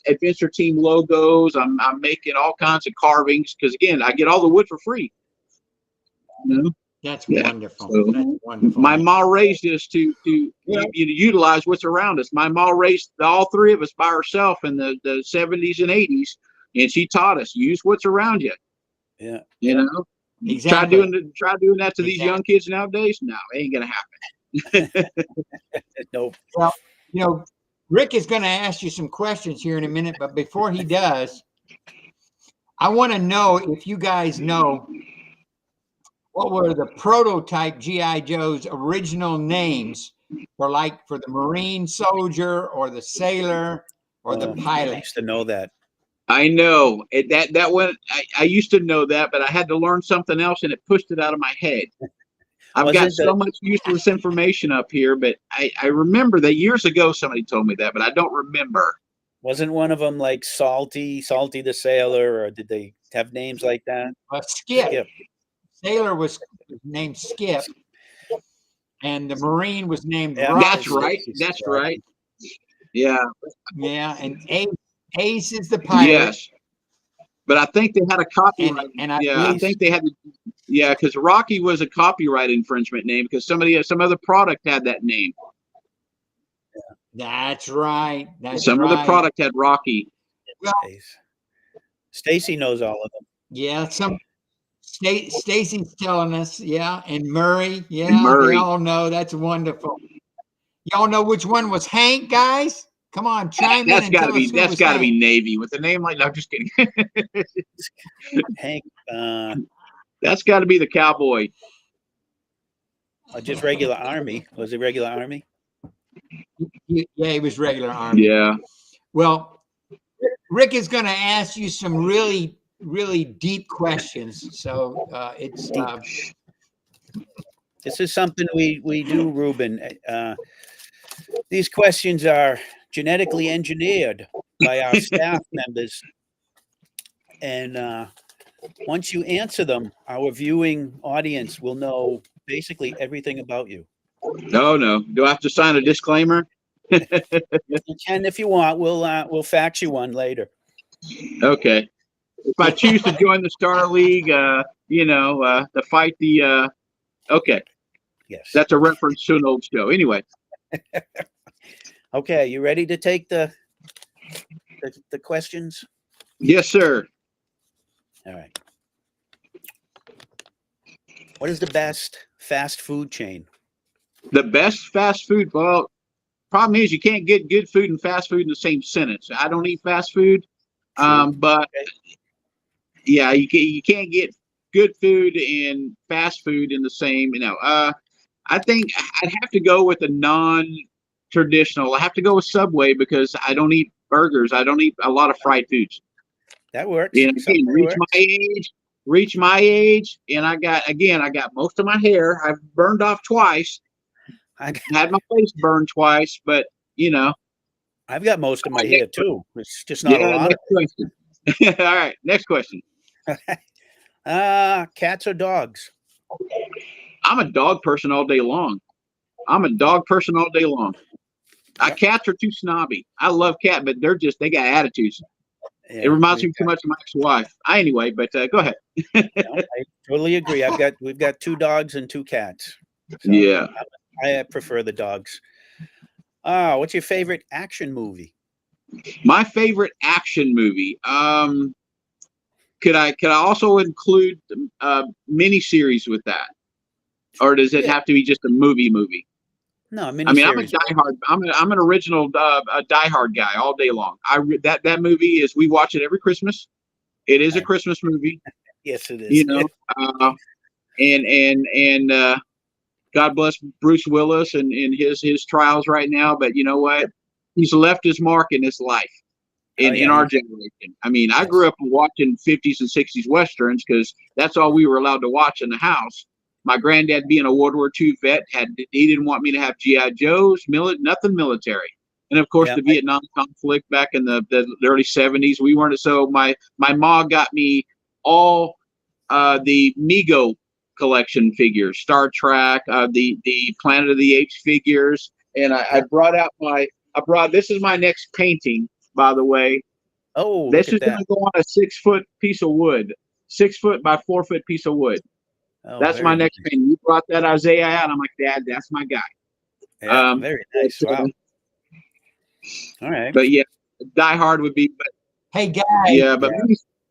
S3: Adventure Team logos. I'm making all kinds of carvings because, again, I get all the wood for free.
S1: That's
S3: Yeah.
S1: wonderful.
S3: So,
S1: That's wonderful.
S3: my mom raised us to utilize what's around us. My mom raised all three of us by herself in the 70s and 80s, and she taught us use what's around you.
S2: Yeah.
S1: Exactly.
S3: Try doing that to these young kids nowadays. No, it ain't gonna happen.
S2: Nope.
S1: Well, Rick is going to ask you some questions here in a minute, but before he does, I want to know if you guys know what were the prototype GI Joe's original names for the Marine soldier or the sailor or the
S2: I
S1: pilot.
S2: used to know that.
S3: I know that one. I used to know that, but I had to learn something else, and it pushed it out of my head. I've got so much useless information up here, but I remember that years ago somebody told me that, but I don't remember.
S2: Wasn't one of them like Salty the Sailor, or did they have names like that?
S1: Skip. Sailor was named Skip, and the Marine was named Rocky.
S3: That's right. That's right. Yeah.
S1: Yeah, and Ace is the pilot.
S3: Yes. But I think they had a copyright. I think they had. Yeah, because Rocky was a copyright infringement name because some other product had that name.
S1: That's right.
S3: Some other product had Rocky.
S1: Well,
S2: Stacy knows all of them.
S1: Yeah, Stacy's telling us. Yeah, and Murray. Yeah,
S3: Murray.
S1: They all know. That's wonderful. Y'all know which one was Hank, guys? Come on, chime in and tell us who
S3: That's
S1: was
S3: got to
S1: Hank.
S3: be Navy with a name like. No, I'm just kidding.
S2: Hank.
S3: That's got to be the cowboy.
S2: Just regular Army. Was it regular Army?
S1: Yeah, he was regular Army.
S3: Yeah.
S1: Well, Rick is going to ask you some really, really deep questions. So it's.
S2: This is something we do, Reuben. These questions are genetically engineered by our staff members. And once you answer them, our viewing audience will know basically everything about you.
S3: No. Do I have to sign a disclaimer?
S2: You can if you want. We'll fax you one later.
S3: Okay. If I choose to join the Star League, to fight the. Okay.
S2: Yes.
S3: That's a reference to an old show. Anyway.
S2: Okay, you ready to take the questions?
S3: Yes, sir.
S2: All right. What is the best fast food chain?
S3: The best fast food. Well, problem is you can't get good food and fast food in the same sentence. I don't eat fast food, but yeah, you can't get good food and fast food in the same. I think I'd have to go with a non-traditional. I have to go with Subway because I don't eat burgers. I don't eat a lot of fried foods.
S2: That works.
S3: Again, reach my age, and I got most of my hair. I've burned off twice. I had my face burned twice, but
S2: I've got most of my hair too. It's just not a lot.
S3: Next question. All right, next question.
S2: Cats or dogs?
S3: I'm a dog person all day long. Cats are too snobby. I love cat, but they got attitudes.
S2: Yeah,
S3: It reminds me too much of my ex-wife. Anyway, but go ahead.
S2: no, I totally agree. We've got 2 dogs and 2 cats. So
S3: Yeah.
S2: I prefer the dogs. What's your favorite action movie?
S3: My favorite action movie. Could I also include miniseries with that, or does it
S2: Yeah.
S3: have to be just a movie?
S2: No,
S3: I mean, I'm a
S2: miniseries.
S3: diehard. I'm an original a diehard guy all day long. That movie is, we watch it every Christmas. It is a
S2: Right.
S3: Christmas movie,
S2: Yes, it is.
S3: you know. And God bless Bruce Willis and his trials right now. But you know what? He's left his mark in his life. In our generation. I mean, I grew up watching 50s and 60s Westerns because that's all we were allowed to watch in the house. My granddad, being a World War II vet, he didn't want me to have G.I. Joes, nothing military. And of course, the Vietnam conflict back in the early 70s, we weren't. So my mom got me all the Mego collection figures, Star Trek, the Planet of the Apes figures, and I brought out this is my next painting. By the way, this is going to go on a 6-foot piece of wood, 6 foot by 4 foot piece of wood. That's my next painting. You brought that Isaiah out. I'm like, Dad, that's my guy.
S2: Yeah, very nice. Wow. All right.
S3: But yeah, Die Hard would be. But,
S1: hey guys.
S3: Yeah, but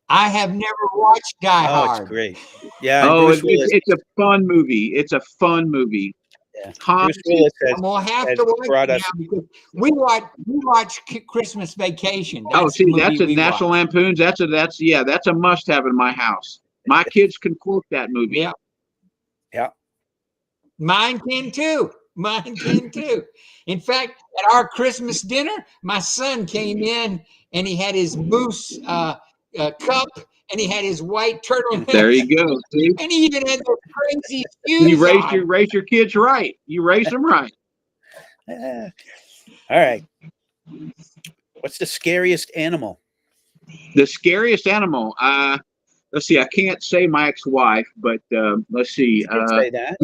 S1: I have never watched Die Hard.
S2: It's great. Yeah.
S3: Oh, it's a fun movie. It's a fun movie.
S2: Yeah.
S3: Bruce
S1: Willis I'm have to watch it now because we watch Christmas Vacation. That's
S3: that's a National Lampoons. That's a must-have in my house. My kids can quote that movie.
S1: Yeah.
S2: Yeah.
S1: Mine can too. In fact, at our Christmas dinner, my son came in and he had his moose cup and he had his white turtleneck.
S3: There you go. See?
S1: And he even had those crazy shoes.
S3: You raised your kids right. You raised them right.
S2: All right. What's the scariest animal?
S3: The scariest animal. Let's see. I can't say my ex-wife, but let's see.
S2: You can say that.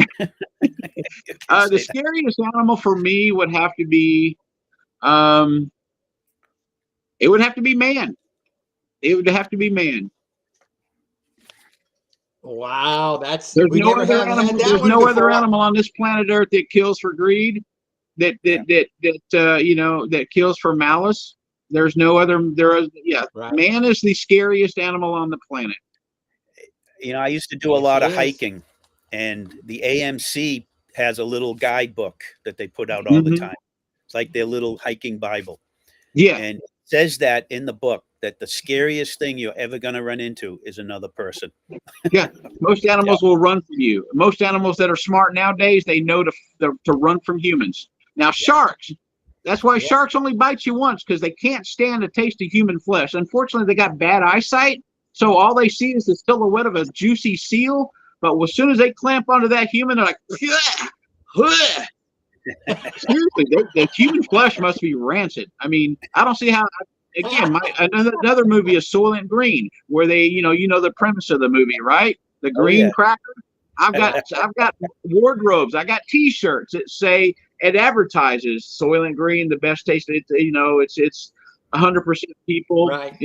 S3: The scariest animal for me would have to be. It would have to be man. It would have to be man.
S1: Wow, there's
S3: no other animal. There's no other animal on this planet Earth that kills for greed, that kills for malice. There's no other. Right. Man is the scariest animal on the planet.
S2: You know, I used to do a lot of hiking, and the AMC has a little guidebook that they put out all the time. It's like their little hiking Bible.
S3: Yeah,
S2: and it says that in the book, that the scariest thing you're ever going to run into is another person.
S3: Yeah, most animals will run from you. Most animals that are smart nowadays, they know to run from humans. Now, sharks, that's why sharks only bite you once, because they can't stand the taste of human flesh. Unfortunately, they got bad eyesight, so all they see is the silhouette of a juicy seal. But as soon as they clamp onto that human, they're like, seriously, the human flesh must be rancid. I mean, I don't see how. Again, another movie is Soylent Green, where they, you know the premise of the movie, right? The green cracker. I've got wardrobes. I got T-shirts that say, it advertises Soylent Green, the best taste. It's 100% people,
S1: right.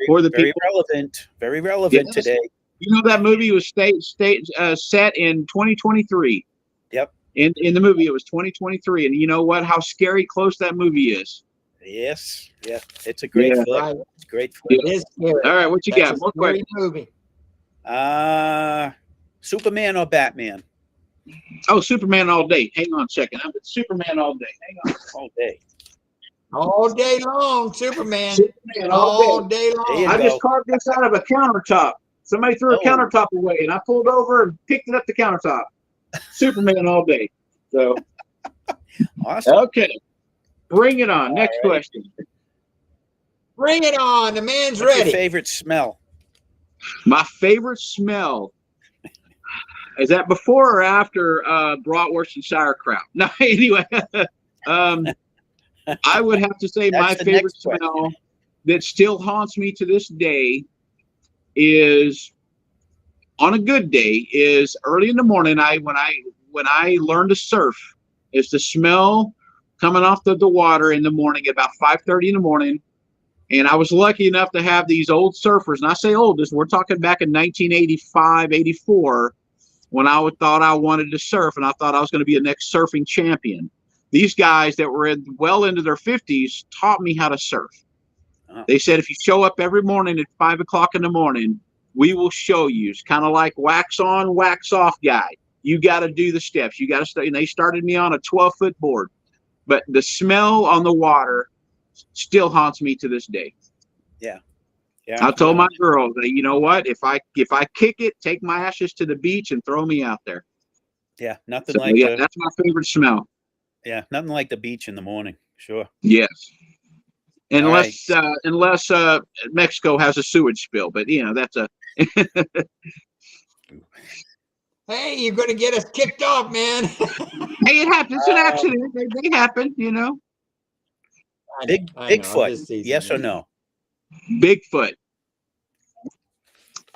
S3: For the
S2: very
S3: people.
S2: Very relevant today.
S3: You know, that movie was set in 2023.
S2: Yep.
S3: In the movie, it was 2023, and you know what? How scary close that movie is.
S2: Yes. Yeah. It's a great film.
S1: Right.
S2: It's a great film.
S1: It is scary.
S3: All right, what you got? More questions?
S1: Movie.
S2: Superman or Batman?
S3: Oh, Superman all day. Hang on a second. I'm Superman all day. Hang on.
S2: All day.
S1: All day long, Superman
S3: all
S1: day long.
S3: I just carved this out of a countertop. Somebody threw a countertop away, and I pulled over and picked it up the countertop. Superman all day. So,
S2: awesome.
S3: Okay. Bring it on. Next question.
S1: Bring it on. The man's
S2: What's
S1: ready.
S2: your favorite smell?
S3: My favorite smell. Is that before or after bratwurst and sauerkraut? No, anyway. I would have to say my favorite smell that still haunts me to this day is, on a good day, is early in the morning. When I learned to surf, is the smell coming off the water in the morning, about 5:30 in the morning. And I was lucky enough to have these old surfers. And I say old, we're talking back in 1985, 84, when I thought I wanted to surf and I thought I was going to be a next surfing champion. These guys that were well into their 50s taught me how to surf.
S2: Oh.
S3: They said, if you show up every morning at 5 o'clock in the morning, we will show you. It's kind of like wax on, wax off guy. You got to do the steps. You got to stay. And they started me on a 12-foot board. But the smell on the water still haunts me to this day.
S2: Yeah.
S3: I told my girls, you know what? If I kick it, take my ashes to the beach and throw me out there.
S2: Yeah, nothing
S3: So,
S2: like
S3: yeah, that's my favorite smell.
S2: Yeah, nothing like the beach in the morning. Sure.
S3: Yes. Unless
S2: right.
S3: unless Mexico has a sewage spill, but you know that's a.
S1: Hey, you're going to get us kicked off, man.
S3: Hey, it happens. It's an accident. They happen, you know.
S2: Bigfoot. Yes or no?
S3: Bigfoot.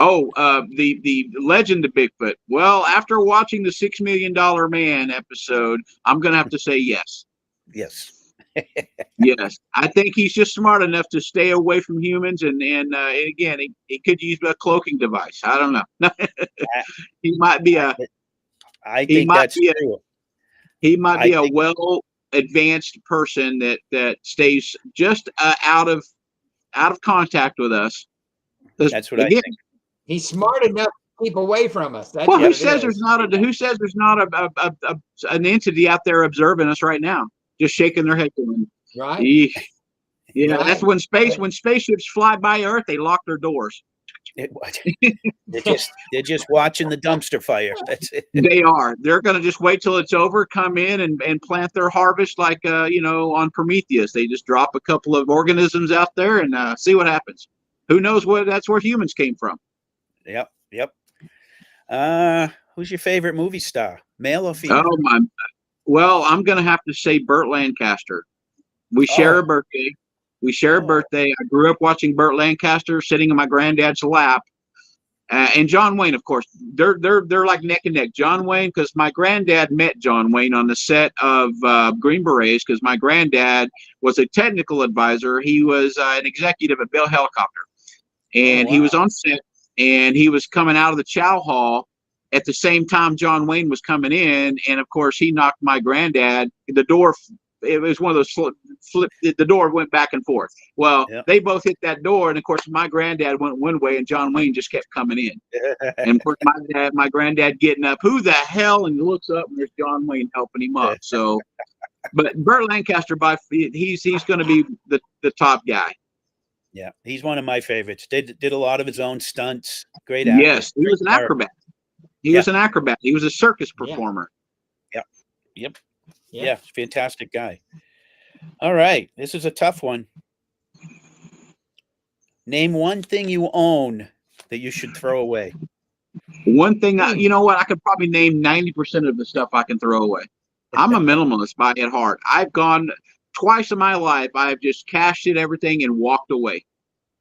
S3: Oh, the legend of Bigfoot. Well, after watching the $6 Million Man episode, I'm gonna have to say yes.
S2: Yes.
S3: Yes, I think he's just smart enough to stay away from humans, and again, he could use a cloaking device. I don't know. He might be a.
S2: I think that's true.
S3: He might be a well advanced person that stays just out of contact with us.
S2: That's what I think.
S1: He's smart enough to keep away from us. That's
S3: who says there's not an entity out there observing us right now, just shaking their head going,
S1: right?
S3: Yeah, right. That's when spaceships fly by Earth, they lock their doors.
S2: They're just watching the dumpster fire. That's it.
S3: They are. They're going to just wait till it's over, come in and plant their harvest like on Prometheus. They just drop a couple of organisms out there and see what happens. Who knows that's where humans came from.
S2: Yep. Who's your favorite movie star, male or female?
S3: Well, I'm going to have to say Burt Lancaster. We share a birthday. I grew up watching Burt Lancaster sitting in my granddad's lap, and John Wayne, of course. They're like neck and neck. John Wayne, because my granddad met John Wayne on the set of Green Berets, because my granddad was a technical advisor. He was an executive at Bell Helicopter, and he was on set, and he was coming out of the chow hall at the same time John Wayne was coming in, and of course he knocked my granddad. The door. It was one of those the door went back and forth. Well, They both hit that door, and of course my granddad went one way and John Wayne just kept coming in. And of course my granddad getting up, who the hell, and he looks up and there's John Wayne helping him up. So but Burt Lancaster, he's going to be the top guy.
S2: Yeah, he's one of my favorites. Did a lot of his own stunts. Great actor.
S3: Yes, he was an acrobat. He was an acrobat. He was a circus performer.
S2: Yep. Yeah, fantastic guy. All right, this is a tough one. Name one thing you own that you should throw away.
S3: One thing, you know what? I could probably name 90% of the stuff I can throw away. I'm a minimalist by at heart. I've gone twice in my life. I've just cashed in everything and walked away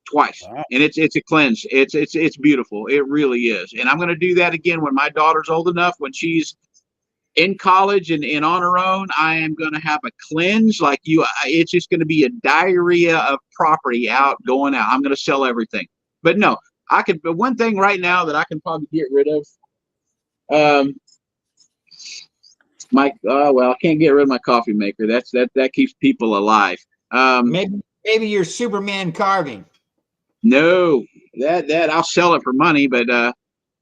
S3: twice. Wow. And it's a cleanse. It's beautiful. It really is. And I'm going to do that again when my daughter's old enough, when she's in college and on her own. I am going to have a cleanse like you. It's just going to be a diarrhea of property going out. I'm going to sell everything. But no, but one thing right now that I can probably get rid of, I can't get rid of my coffee maker. That keeps people alive.
S1: Maybe your Superman carving.
S3: No, that I'll sell it for money, but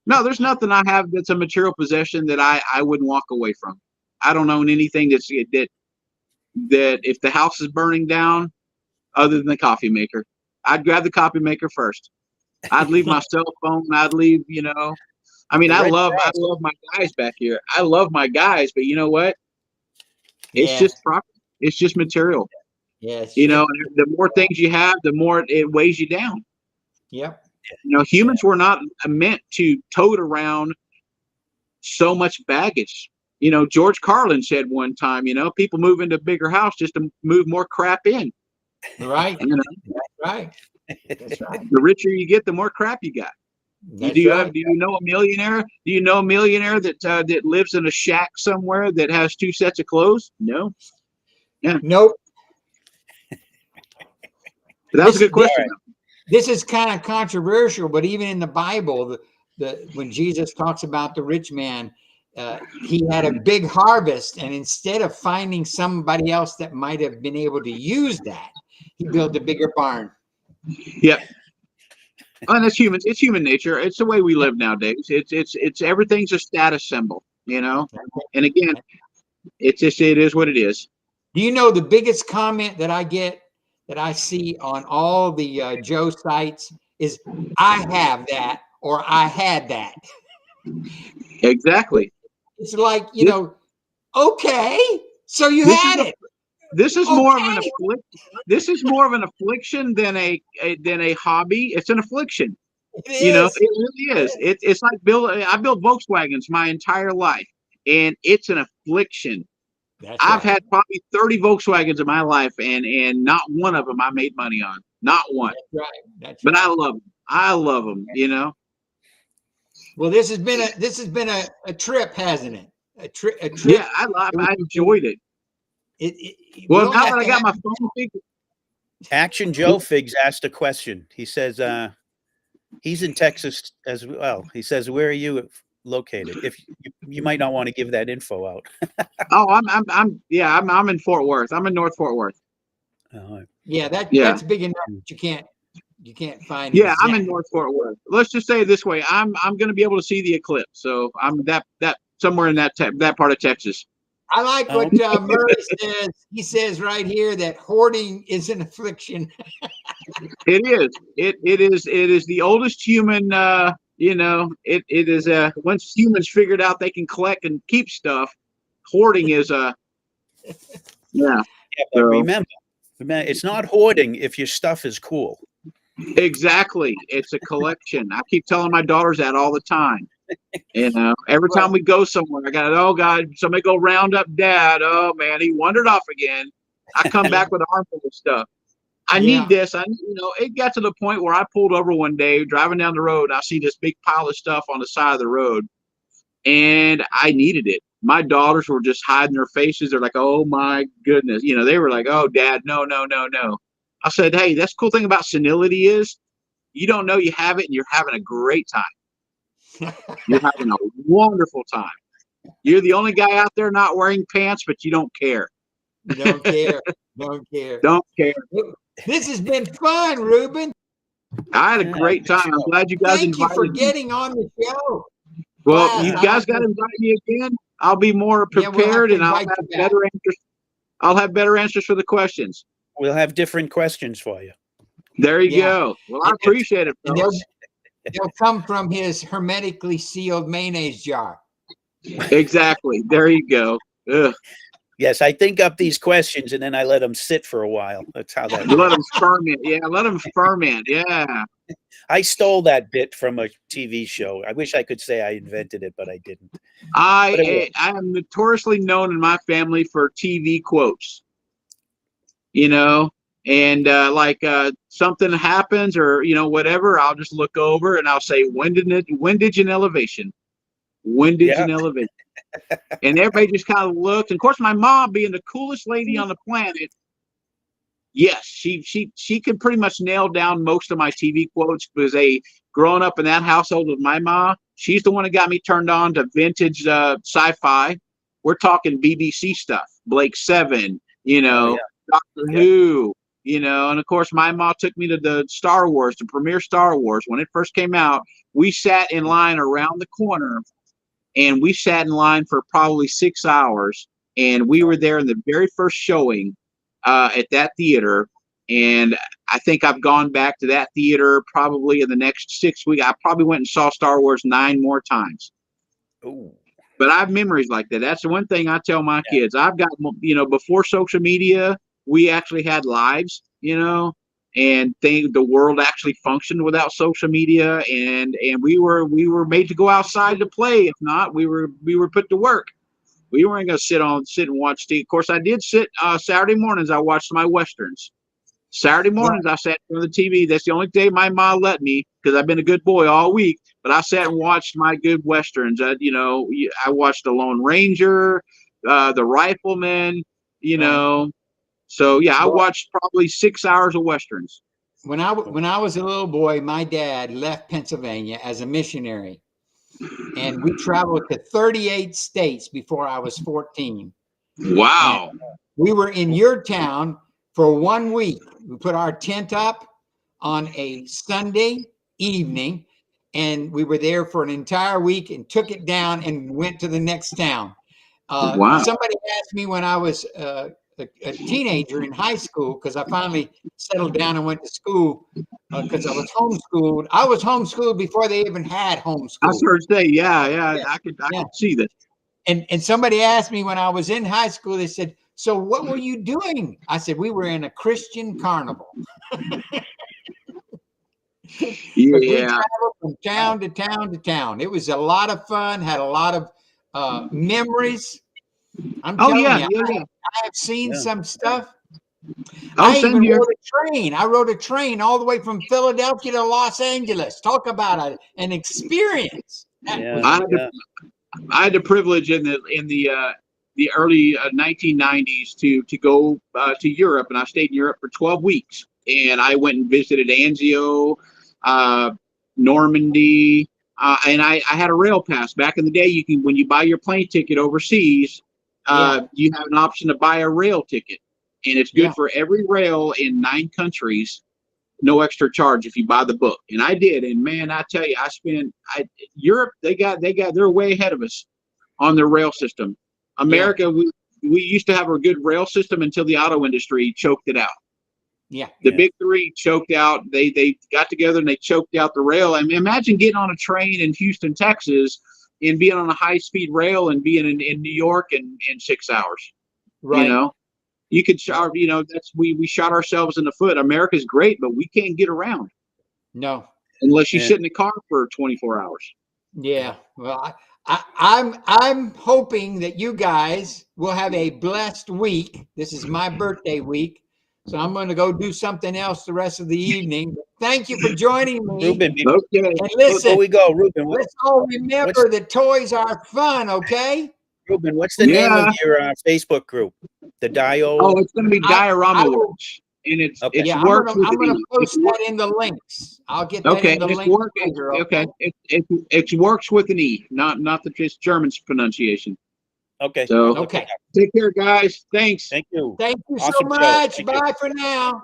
S3: no, there's nothing I have that's a material possession that I wouldn't walk away from. I don't own anything that if the house is burning down, other than the coffee maker, I'd grab the coffee maker first. I'd leave my cell phone. I'd leave, I mean, I love my guys back here. I love my guys, but you know what? It's just property. It's just material.
S1: Yes.
S3: The more things you have, the more it weighs you down.
S1: Yep.
S3: Humans were not meant to tote around so much baggage. George Carlin said one time, people move into a bigger house just to move more crap in.
S1: Right. That's right. That's right.
S3: The richer you get, the more crap you got. Do you know a millionaire? Do you know a millionaire that lives in a shack somewhere that has 2 sets of clothes? No. Yeah.
S1: Nope.
S3: That was a good question.
S1: This is kind of controversial, but even in the Bible, when Jesus talks about the rich man, he had a big harvest, and instead of finding somebody else that might have been able to use that, he built a bigger barn.
S3: Yeah. And it's human. It's human nature. It's the way we live nowadays. It's everything's a status symbol, you know. And again, it is what it is.
S1: Do you know the biggest comment that I get, that I see on all the Joe sites, is "I have that" or "I had that"?
S3: Exactly.
S1: It's like, you know, okay, so you had it.
S3: This is more of an affliction. This is more of an affliction than a hobby. It's an affliction. You know, it really is. It's like I built Volkswagens my entire life, and it's an affliction. I've had probably 30 Volkswagens in my life, and not one of them I made money on. Not one.
S1: That's right. That's
S3: but
S1: right.
S3: I love them. You know.
S1: Well, this has been a trip, hasn't it? A trip.
S3: Yeah, I enjoyed it. Well, now that I got my phone figure.
S2: Action Joe Figs asked a question. He says he's in Texas as well. He says, "Where are you located?" If you might not want to give that info out.
S3: Oh, I'm in Fort Worth. I'm in North Fort Worth.
S1: Yeah, that's big enough that you can't find.
S3: Yeah, I'm in North Fort Worth. Let's just say it this way: I'm going to be able to see the eclipse. So I'm that somewhere in that part of Texas.
S1: I like what Murray says. He says right here that hoarding is an affliction.
S3: It is. It is the oldest human. You know, it is. Once humans figured out they can collect and keep stuff, hoarding is a. Yeah.
S2: But remember, it's not hoarding if your stuff is cool.
S3: Exactly. It's a collection. I keep telling my daughters that all the time. You know, every time we go somewhere, I got, oh God, somebody go round up Dad. Oh man, he wandered off again. I come back with an armful of stuff. I need this. It got to the point where I pulled over one day driving down the road. I see this big pile of stuff on the side of the road, and I needed it. My daughters were just hiding their faces. They're like, oh my goodness. You know, they were like, oh Dad, no. I said, hey, that's the cool thing about senility is you don't know you have it, and you're having a great time. You're having a wonderful time. You're the only guy out there not wearing pants, but you don't care.
S1: You don't care. Don't care.
S3: Don't care.
S1: This has been fun, Reuben.
S3: I had a great time. I'm glad you guys invited me.
S1: Thank you for getting on the show.
S3: Well, you guys got to invite me again. I'll be more prepared, and I'll have better answers. I'll have better answers for the questions.
S2: We'll have different questions for you.
S3: There you go. Well, I appreciate it, fellas.
S1: They'll come from his hermetically sealed mayonnaise jar.
S3: Exactly. There you go. Ugh.
S2: Yes, I think up these questions and then I let them sit for a while. That's how that.
S3: Let them ferment. Yeah, let them ferment. Yeah.
S2: I stole that bit from a TV show. I wish I could say I invented it, but I didn't.
S3: I am notoriously known in my family for TV quotes. You know. And something happens or, whatever, I'll just look over and I'll say, windage and elevation. Windage and elevation. And everybody just kind of looks. And of course, my mom being the coolest lady on the planet. Yes, she could pretty much nail down most of my TV quotes because growing up in that household with my mom, she's the one that got me turned on to vintage sci-fi. We're talking BBC stuff, Blake Seven, Doctor Who. And of course, my mom took me to the Star Wars, the premiere Star Wars. When it first came out, we sat in line around the corner, and we sat in line for probably 6 hours. And we were there in the very first showing at that theater. And I think I've gone back to that theater probably in the next 6 weeks. I probably went and saw Star Wars 9 more times.
S2: Ooh.
S3: But I have memories like that. That's the one thing I tell my kids. I've got, before social media, we actually had lives, and the world actually functioned without social media, and we were made to go outside to play. If not, we were put to work. We weren't going to sit and watch TV. Of course, I did sit Saturday mornings. I watched my Westerns. Saturday mornings, I sat in front of the TV. That's the only day my mom let me because I've been a good boy all week. But I sat and watched my good Westerns. I watched The Lone Ranger, The Rifleman, So yeah, I watched probably 6 hours of Westerns.
S1: When I was a little boy, my dad left Pennsylvania as a missionary, and we traveled to 38 states before I was 14.
S3: Wow.
S1: And we were in your town for 1 week. We put our tent up on a Sunday evening, and we were there for an entire week and took it down and went to the next town.
S3: Wow.
S1: Somebody asked me when I was a teenager in high school, because I finally settled down and went to school because I was homeschooled. I was homeschooled before they even had homeschool.
S3: I started to say, yeah. I could see that.
S1: And somebody asked me when I was in high school, they said, "So what were you doing?" I said, "We were in a Christian carnival."
S3: Yeah.
S1: We traveled from town to town to town. It was a lot of fun, had a lot of memories. I'm telling you, I have seen some stuff. I even rode a train. I rode a train all the way from Philadelphia to Los Angeles. Talk about an experience.
S3: I had the privilege in the early 1990s to go to Europe, and I stayed in Europe for 12 weeks. And I went and visited Anzio, Normandy, and I had a rail pass. Back in the day, when you buy your plane ticket overseas, you have an option to buy a rail ticket, and it's good for every rail in 9 countries, no extra charge if you buy the book. And I did, and man, I tell you, Europe, they're way ahead of us on their rail system. America, we used to have a good rail system until the auto industry choked it out. The big three choked out. They got together and they choked out the rail. I mean, imagine getting on a train in Houston, Texas, and being on a high-speed rail and being in New York in 6 hours.
S1: Right.
S3: You know, you could, we shot ourselves in the foot. America's great, but we can't get around.
S1: No.
S3: Unless you sit in the car for 24 hours.
S1: Yeah. Well, I'm hoping that you guys will have a blessed week. This is my birthday week, so I'm going to go do something else the rest of the evening. Thank you for joining me.
S2: Ruben,
S1: and listen,
S2: before we go, Ruben,
S1: let's all remember that toys are fun, okay?
S2: Ruben, what's the name of your Facebook group? The Dio?
S3: Oh, it's going to be Diorama Works. And it's works with
S1: I'm going to post that in the links. I'll get that in the link.
S3: It works with an E, not the just German pronunciation.
S2: Okay.
S3: So take care, guys. Thanks.
S2: Thank you.
S1: Thank you
S2: Awesome
S1: so much.
S2: show.
S1: Bye for now.